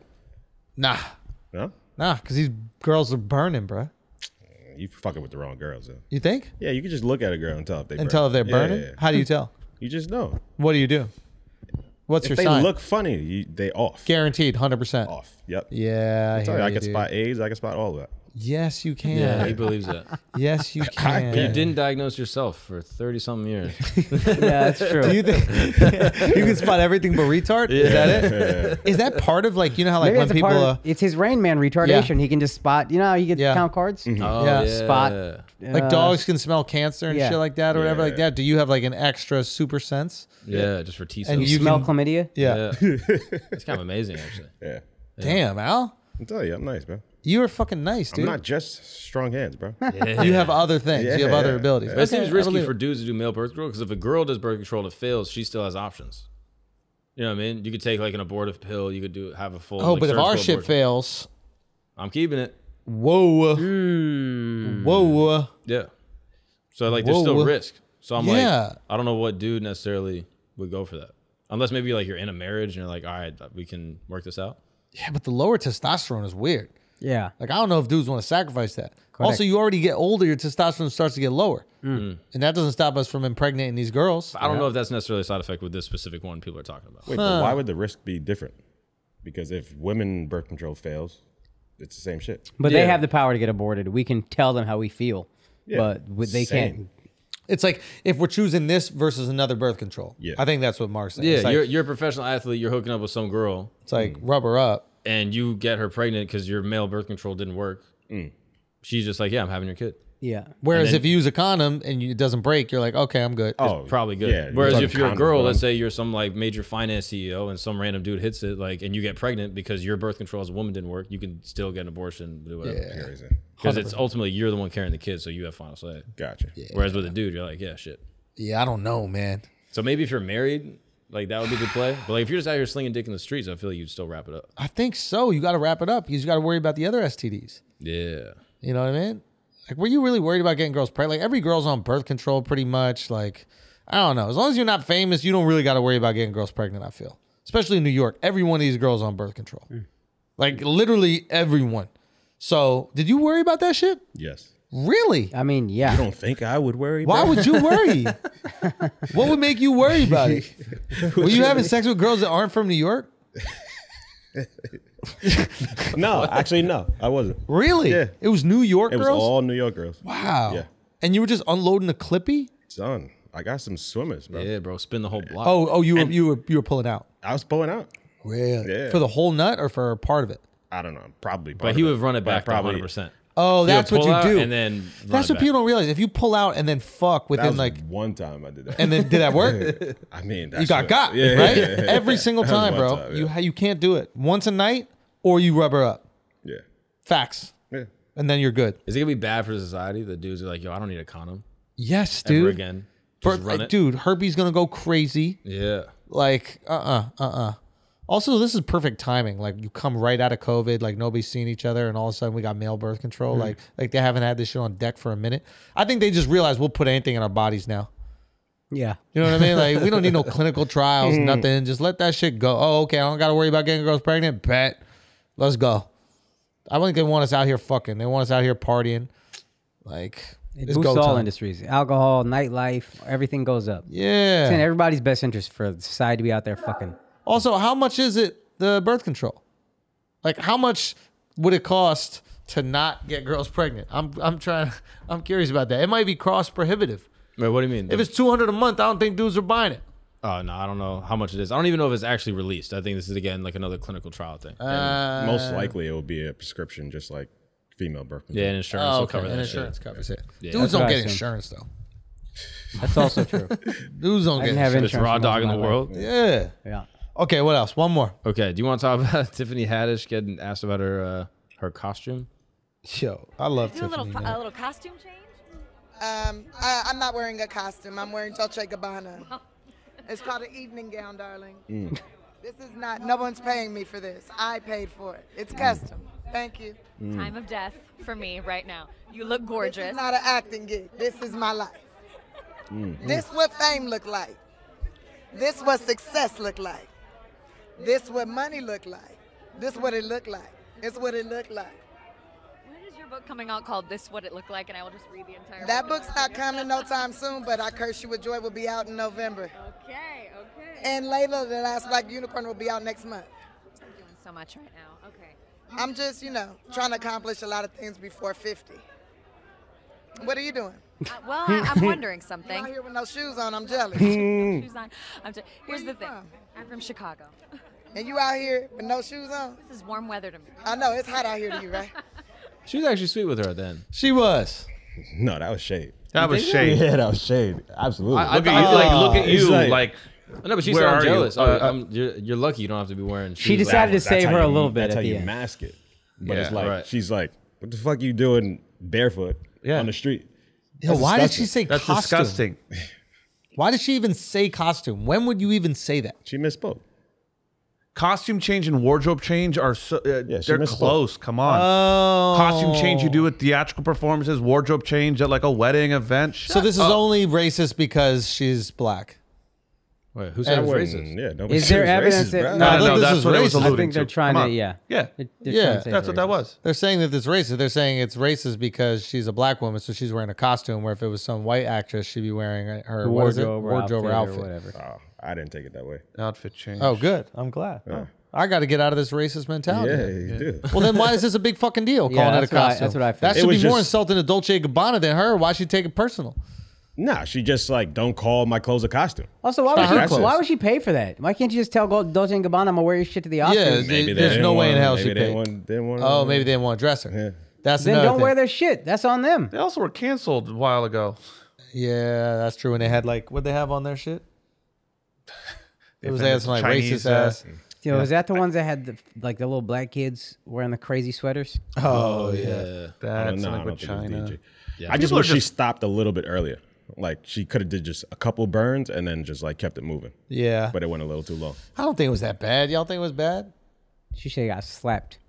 Nah. no, Because these girls are burning, bro. you fucking with the wrong girls. Though. You think? Yeah, you can just look at a girl and tell if they And tell if they're burn. burning? How do you tell? You just know. What do you do? What's If your they sign? look funny, they off. Guaranteed, 100%. Off. Yep. Yeah, I I tell you, hear I you, can dude. spot AIDS. I can spot all of that. Yes, you can. Yeah, he believes that. Yes, you can. You didn't diagnose yourself for 30-something years. Yeah, that's true. Do you think you can spot everything but retard? Is that it? Is that part of like, you know how like Maybe when that's a people part of, it's his Rain Man retardation. He can just spot. You know how you get Yeah. count cards? Oh, Yeah. Spot. like dogs can smell cancer and yeah. shit like that or whatever like Yeah. that. Do you have like an extra super sense? Yeah, just for T cells. And You you smell can- chlamydia? Yeah. It's kind of amazing, actually. Yeah. Damn, Al. I'm telling you, I'm nice, bro. You are fucking nice, dude. I'm not just strong hands, bro. You have other things. You have other Yeah. abilities. But it seems Okay, I risky believe for it. dudes to do male birth control because if a girl does birth control and it fails, she still has options. You know what I mean? You could take like an abortive pill. You could have a full. Oh, like, but if our surgical shit abortion. fails, I'm keeping it. whoa, whoa. Yeah. So like, there's still Whoa. risk. So I'm Yeah. like, I don't know what dude necessarily would go for that, unless maybe like you're in a marriage and you're like, all right, we can work this out. Yeah, but the lower testosterone is weird. Yeah. Like, I don't know if dudes want to sacrifice that. Also, you already get older, your testosterone starts to get lower. And that doesn't stop us from impregnating these girls. I don't know if that's necessarily a side effect with this specific one people are talking about. Wait, but why would the risk be different? Because if women birth control fails, it's the same shit. But Yeah. they have the power to get aborted. We can tell them how we feel. Yeah. But they Same. can't. It's like if we're choosing this versus another birth control. Yeah. I think that's what Mark's saying. Yeah, It's like, you're a professional athlete. You're hooking up with some girl, it's like rubber up. and you get her pregnant because your male birth control didn't work, she's just like, yeah, I'm having your kid. Yeah. Whereas if you use a condom and it doesn't break, you're like, okay, I'm good. It's probably good. yeah, Whereas you're if you're a talking girl, condom, let's say you're some like major finance CEO and some random dude hits it, like, and you get pregnant because your birth control as a woman didn't work, you can still get an abortion, do whatever. Because it's ultimately you're the one carrying the kid, so you have final say. Gotcha. Whereas with a dude, you're like, yeah, shit. Yeah, I don't know, man. So maybe if you're married, like that would be a good play. But like if you're just out here slinging dick in the streets, I feel like you'd still wrap it up. I think so. You got to wrap it up. You just got to worry about the other STDs. Yeah. You know what I mean? Like, were you really worried about getting girls pregnant? Like, every girl's on birth control pretty much. Like, I don't know. As long as you're not famous, you don't really got to worry about getting girls pregnant, I feel. Especially in New York. Every one of these girls on birth control. Like, literally everyone. So, did you worry about that shit? Yes. Really? I mean, yeah. You don't think I would worry? Why bro? would you worry? What would make you worry about it? Were you having sex with girls that aren't from New York? No, actually, no, I wasn't. Really? Yeah. It was New York It was girls? all New York girls. Wow. Yeah. And you were just unloading a clippy? Son, I got some swimmers, bro. Yeah, bro. Spin the whole block. Oh, you were pulling out. I was pulling out. Really? Yeah. For the whole nut or for part of it? I don't know, probably. But he would run it back to 100%. Oh, that's what you do. And then that's what people don't realize. If you pull out and then fuck That within was like one time I did that. and then did that work? I mean, You got, Yeah, right? yeah, yeah. Every single That was time, one bro. time, You can't do it once a night or you rub her up. Yeah. Facts. Yeah. And then you're good. Is it gonna be bad for society? The dudes are like, yo, I don't need a condom Yes, dude. ever again. Just run it. Dude, herpes gonna go crazy. Yeah. Like, Also, this is perfect timing. Like, you come right out of COVID, like nobody's seen each other, and all of a sudden we got male birth control. Like they haven't had this shit on deck for a minute. I think they just realized we'll put anything in our bodies now. Yeah. You know what I mean? Like, we don't need no clinical trials, nothing. Just let that shit go. Oh, okay, I don't got to worry about getting girls pregnant. Bet. Let's go. I don't think they want us out here fucking. They want us out here partying. Like, It it's boosts go all time. industries. Alcohol, nightlife, everything goes up. Yeah. It's in everybody's best interest for society to be out there fucking. Also, how much is it, the birth control? Like, how much would it cost to not get girls pregnant? I'm curious about that. It might be cost prohibitive. Wait, what do you mean? If it's $200 a month, I don't think dudes are buying it. Oh, no, I don't know how much it is. I don't even know if it's actually released. I think this is, again, like another clinical trial thing. Most likely it will be a prescription, just like female birth control. Yeah, and insurance will cover that and shit. insurance covers it. Yeah. Dudes That's don't what I get assume. insurance, though. That's also true. Dudes don't I get didn't have insurance. It's insurance. raw for dog in most the of my world. life. Yeah. Yeah. Okay, what else? One more. Okay, do you want to talk about Tiffany Haddish getting asked about her costume? Yo, I love Do a Tiffany. little, man. a little costume change? I'm not wearing a costume. I'm wearing Dolce & Gabbana. It's called an evening gown, darling. This is not, no one's paying me for this. I paid for it. It's custom. Thank you. Time of death for me right now. You look gorgeous. This is not an acting gig. This is my life. This what fame look like. This what success look like. This what money look like. This what it look like. It's what it look like. When is your book coming out called This What It Looked Like? And I will just read the entire That book. book's not coming no time soon, but I Curse You With Joy will be out in November. Okay. And Layla, the Last Black Unicorn, will be out next month. I'm doing so much right now. Okay. I'm just, trying to accomplish a lot of things before 50. What are you doing? Well, I'm wondering You something. out here with no shoes on, I'm jealous. Shoes on. Here's Where the thing. you from? I'm from Chicago. And you out here with no shoes on? This is warm weather to me. I know, it's hot out here to you, right? She was actually sweet with her then. She was. No, that was shade. That was shade. Yeah, that was shade. Absolutely. I Look at It's you, like- like No, but she Where said I'm are you? jealous. You're lucky you don't have to be wearing shoes. She decided to That's save how her a you- little bit That's at how the you end. mask it. But Yeah, it's like right. she's like, "What the fuck you doing barefoot on the street?" Yo, That's why did disgusting. she say that's costume? disgusting. Why did she even say costume? When would you even say that? She misspoke. Costume change and wardrobe change are so she they're misspoke. close. Come on. Oh. Costume change you do at theatrical performances, wardrobe change at like a wedding event. So this is only racist because she's black. Wait, who said it was racist? Yeah, nobody Is there said it was evidence racist, that- bro. No, I think this that's is what it was racist. alluding I think they're to. trying Come to, on. yeah. Yeah. They're Yeah, trying to say That's what that was. They're saying that it's racist. They're saying it's racist because she's a black woman, so she's wearing a costume. Where if it was some white actress, she'd be wearing her The what is it? wardrobe or outfit. outfit. Or whatever. Oh, I didn't take it that way. Outfit change. Oh, good. I'm glad. I got to get out of this racist mentality. Yeah, you do. Well, then why is this a big fucking deal? Yeah, calling it a that's what I- costume. that's what I feel. That It should be was more just- insulting to Dolce & Gabbana than her. Why should she take it personal? Nah, she just like, don't call my clothes a costume. Also, why would she pay for that? Why can't you just tell Dolce & Gabbana, I'm going to wear your shit to the Oscars? Yeah, there's no way in hell she paid. Oh, maybe they didn't want to dress her. Yeah. That's then another don't thing. wear their shit. That's on them. They also were canceled a while ago. Yeah, that's true. And they had like, what'd they have on their shit? It was some like Chinese, racist ass. Yo, is that the ones that had the little black kids wearing the crazy sweaters? Oh yeah, That's I like don't with think it was China. DJ. Yeah. I just People are wish she just- stopped a little bit earlier. Like she could have did just a couple burns and then just like kept it moving. yeah. But it went a little too long. I don't think it was that bad. Y'all think it was bad? She should have got slapped.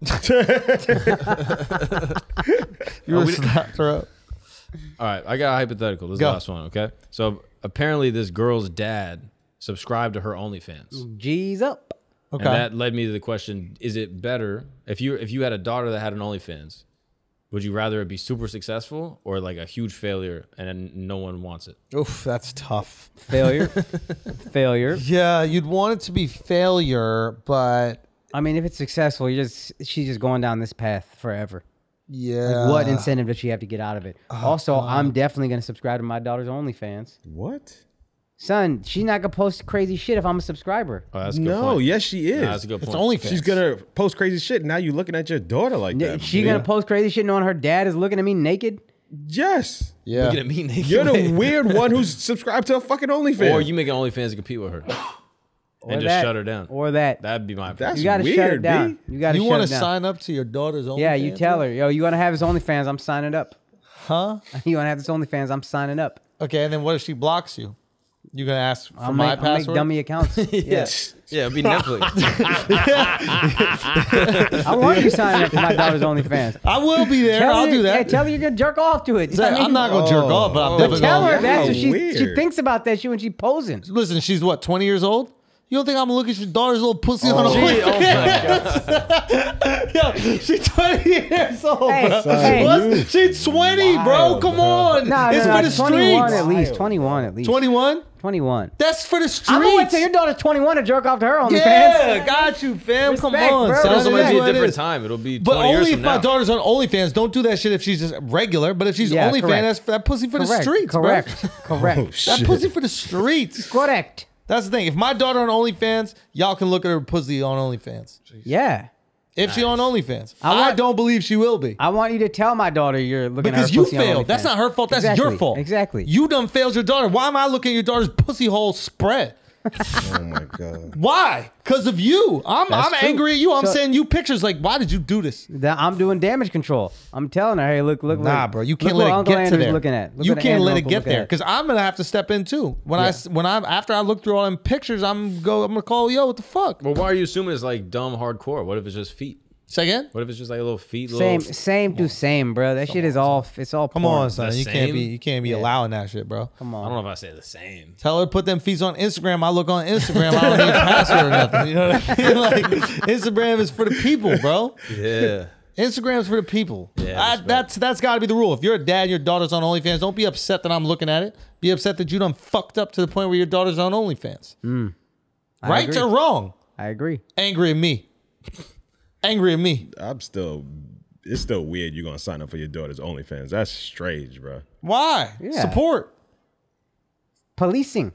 You were slapped her up. All right, I got a hypothetical. This is Go. the last one, okay? So apparently this girl's dad subscribed to her OnlyFans. G's up. Okay. And that led me to the question, is it better if you had a daughter that had an OnlyFans, would you rather it be super successful or like a huge failure and then no one wants it? Oof, that's tough. Failure. Failure. Yeah, you'd want it to be failure, but I mean, if it's successful, she's just going down this path forever. yeah. Like, what incentive does she have to get out of it? Also, I'm definitely going to subscribe to my daughter's OnlyFans. What? Son, she's not going to post crazy shit if I'm a subscriber. Oh, that's a good No, point. yes she is. Nah, that's a good It's point. OnlyFans. She's gonna post crazy shit. Now you looking at your daughter like that. She going to post crazy shit knowing her dad is looking at me naked? Yes. Yeah. Looking at me naked. You're the weird one who's subscribed to a fucking OnlyFans. Or you make an OnlyFans to compete with her. Or And just that, shut her down. Or that. That'd be my That's You got to weird, shut it down. B. You got to You shut want it to down. sign up to your daughter's OnlyFans? Yeah, you tell her, yo, you want to have his OnlyFans, I'm signing up. Huh? You want to have this OnlyFans, I'm signing up. Okay, and then what if she blocks you? You gonna ask for I'll my make, I'll make password? dummy accounts. Yeah. Yeah, it'd be Netflix. I want you signing up to my daughter's OnlyFans. I will be there. Tell I'll her, do that. Hey, tell her you're going to jerk off to it. I'm not gonna jerk off, but I'm But definitely tell gonna. her that's what she weird. thinks about that shit when she's posing. Listen, she's what, 20 years old? You don't think I'm gonna look at your daughter's little pussy on the Yo, she's 20 years old, Hey, bro. hey. What? She's 20, bro. Come on. No, it's for the 21 streets. at least. 21 at least. 21? 21. That's for the streets. I'm going to wait till your daughter's 21 to jerk off to her OnlyFans. Yeah, got you, fam. Come Respect, on, bro. son. It also might That's be a what it different is. time. It'll be 20 But years only from if my now. daughter's on OnlyFans. Don't do that shit if she's just regular. But if she's Yeah, OnlyFans, correct. that's that pussy for the Correct. streets, Correct. bro. Correct. That pussy for the streets. Correct. That's the thing. If my daughter on OnlyFans, y'all can look at her pussy on OnlyFans. Yeah. If she on OnlyFans, I I want- don't believe she will be. I want you to tell my daughter you're looking Because at her you pussy on failed. That's OnlyFans. not her fault. That's Exactly. your fault. Exactly. You done failed your daughter. Why am I looking at your daughter's pussy hole spread? Oh my god. Why? Because of you. I'm That's true. angry at you. I'm So- sending you pictures like, why did you do this? I'm doing damage control. I'm telling her, hey, look. Nah, bro, you can't look let what it Uncle get to Andrew's there. looking at. Look You what can't Andrew let it Uncle get looking there at. because I'm gonna have to step in too. After I look through all them pictures, I'm gonna call yo. What the fuck? Well, why are you assuming it's like dumb hardcore? What if it's just feet? Say again. What if it's just like a little feet? Same to same, bro. That shit is all. It's all. Come porn. on, son. The You can't same? be allowing that shit, bro. Come I on. don't know if I say the same. Tell her to put them feet on Instagram. I look on Instagram. I don't need a password or nothing. You know what I mean? Like Instagram is for the people, bro. Yeah. Instagram's for the people. Yeah, That's got to be the rule. If you're a dad, and your daughter's on OnlyFans, don't be upset that I'm looking at it. Be upset that you done fucked up to the point where your daughter's on OnlyFans. Right agree. or wrong? I agree. Angry at me. Angry at me. It's still weird you're gonna sign up for your daughter's OnlyFans. That's strange, bro. Why? Yeah. Support. Policing.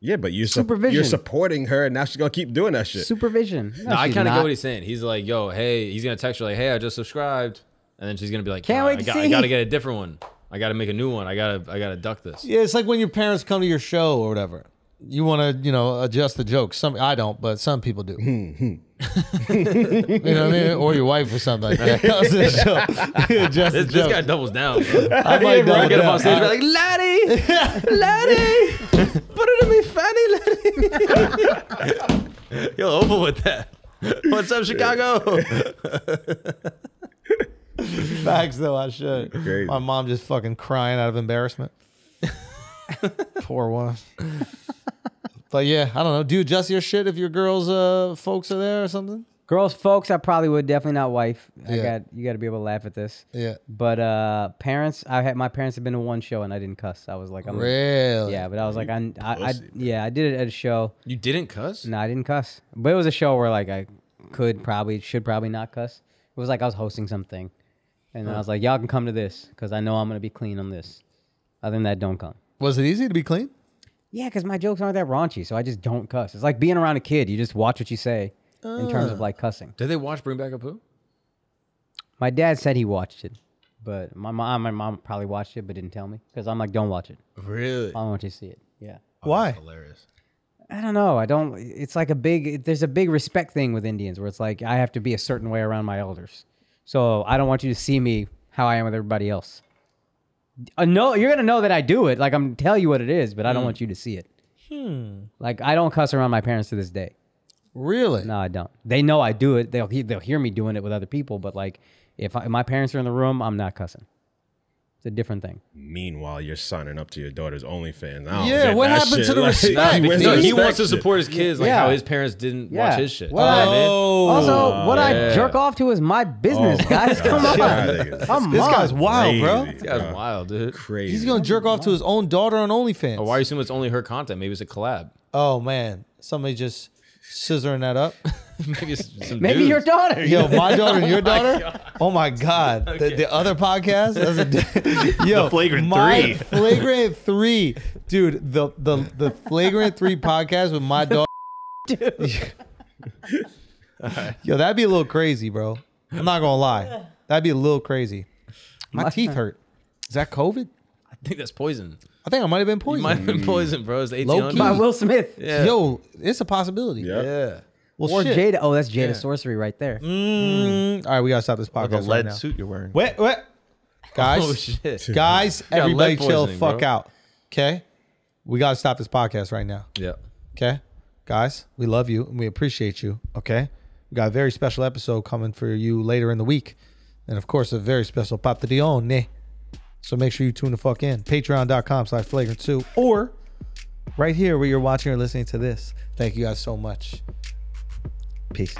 Yeah, but Supervision. you're supporting her, and now she's gonna keep doing that shit. Supervision. No, I she's kind of get not. what he's saying. He's like, yo, hey, he's going to text her like, hey, I just subscribed. And then she's going to be like, Can't "Nah, wait to I see." got to get a different one. I got to make a new one. I got to duck this. Yeah, it's like when your parents come to your show or whatever. You want to, adjust the jokes. I don't, but some people do. You know what I mean? Or your wife or something like that. Comes to the show. You adjust the This jokes. guy doubles down, bro. I might double Get up down. on stage and be like, laddie, laddie, put it in me fanny, laddie. Yo, over with that. What's up, Chicago? Facts though, I should. Crazy. My mom just fucking crying out of embarrassment. Poor one. But yeah, I don't know. Do you adjust your shit if your girls' folks are there or something? Girls, folks, I probably would. Definitely not wife. Yeah. You got to be able to laugh at this. Yeah. But parents, my parents have been to one show and I didn't cuss. I was like, Really? yeah, but I was like, I did it at a show. You didn't cuss? No, I didn't cuss. But it was a show where like I should probably not cuss. It was like I was hosting something, and then I was like, y'all can come to this because I know I'm gonna be clean on this. Other than that, don't come. Was it easy to be clean? Yeah, because my jokes aren't that raunchy, so I just don't cuss. It's like being around a kid. You just watch what you say in terms of like cussing. Did they watch Bring Back a Pooh? My dad said he watched it, but my mom probably watched it but didn't tell me because I'm like, don't watch it. Really? I don't want you to see it. Yeah. Why? Hilarious. I don't know. It's like there's a big respect thing with Indians where it's like, I have to be a certain way around my elders. So I don't want you to see me how I am with everybody else. No, you're going to know that I do it. Like, I'm tell you what it is, but I don't want you to see it. Like, I don't cuss around my parents to this day. Really? No, I don't. They know I do it. They'll hear me doing it with other people, but like, if my parents are in the room, I'm not cussing. It's a different thing. Meanwhile, you're signing up to your daughter's OnlyFans. Yeah, what happened to the respect? No, he wants to support his kids, like how his parents didn't watch his shit. Also, what I jerk off to is my business, guys. Come on. This guy's wild, bro. This guy's wild, dude. Crazy. He's going to jerk off to his own daughter on OnlyFans. Or why are you assuming it's only her content? Maybe it's a collab. Oh, man. Somebody just scissoring that up. Maybe your daughter. Yo, my daughter and your daughter? Oh, my God. Okay. The other podcast? Yo, the Flagrant 3. Flagrant 3. Dude, the Flagrant 3 podcast with my daughter. Yo, that'd be a little crazy, bro. I'm not going to lie. That'd be a little crazy. My teeth hurt. Is that COVID? I think that's poison. I think I might have been poisoned. You might have been poisoned, bro. It's 1800. Low-key. By Will Smith. Yeah. Yo, it's a possibility. Yeah. Well, Or shit. Jada. Oh, that's Jada Sorcery right there. All right, we got to stop this Or podcast the right lead now. suit you're wearing. Wait. Guys. Oh, shit. Guys, got everybody lead chill the poisoning, fuck bro. out. Okay? We got to stop this podcast right now. Yeah. Okay? Guys, we love you and we appreciate you. Okay? We got a very special episode coming for you later in the week. And of course, a very special Patreon. So make sure you tune the fuck in. Patreon.com/flagrant2 or right here where you're watching or listening to this. Thank you guys so much. Peace.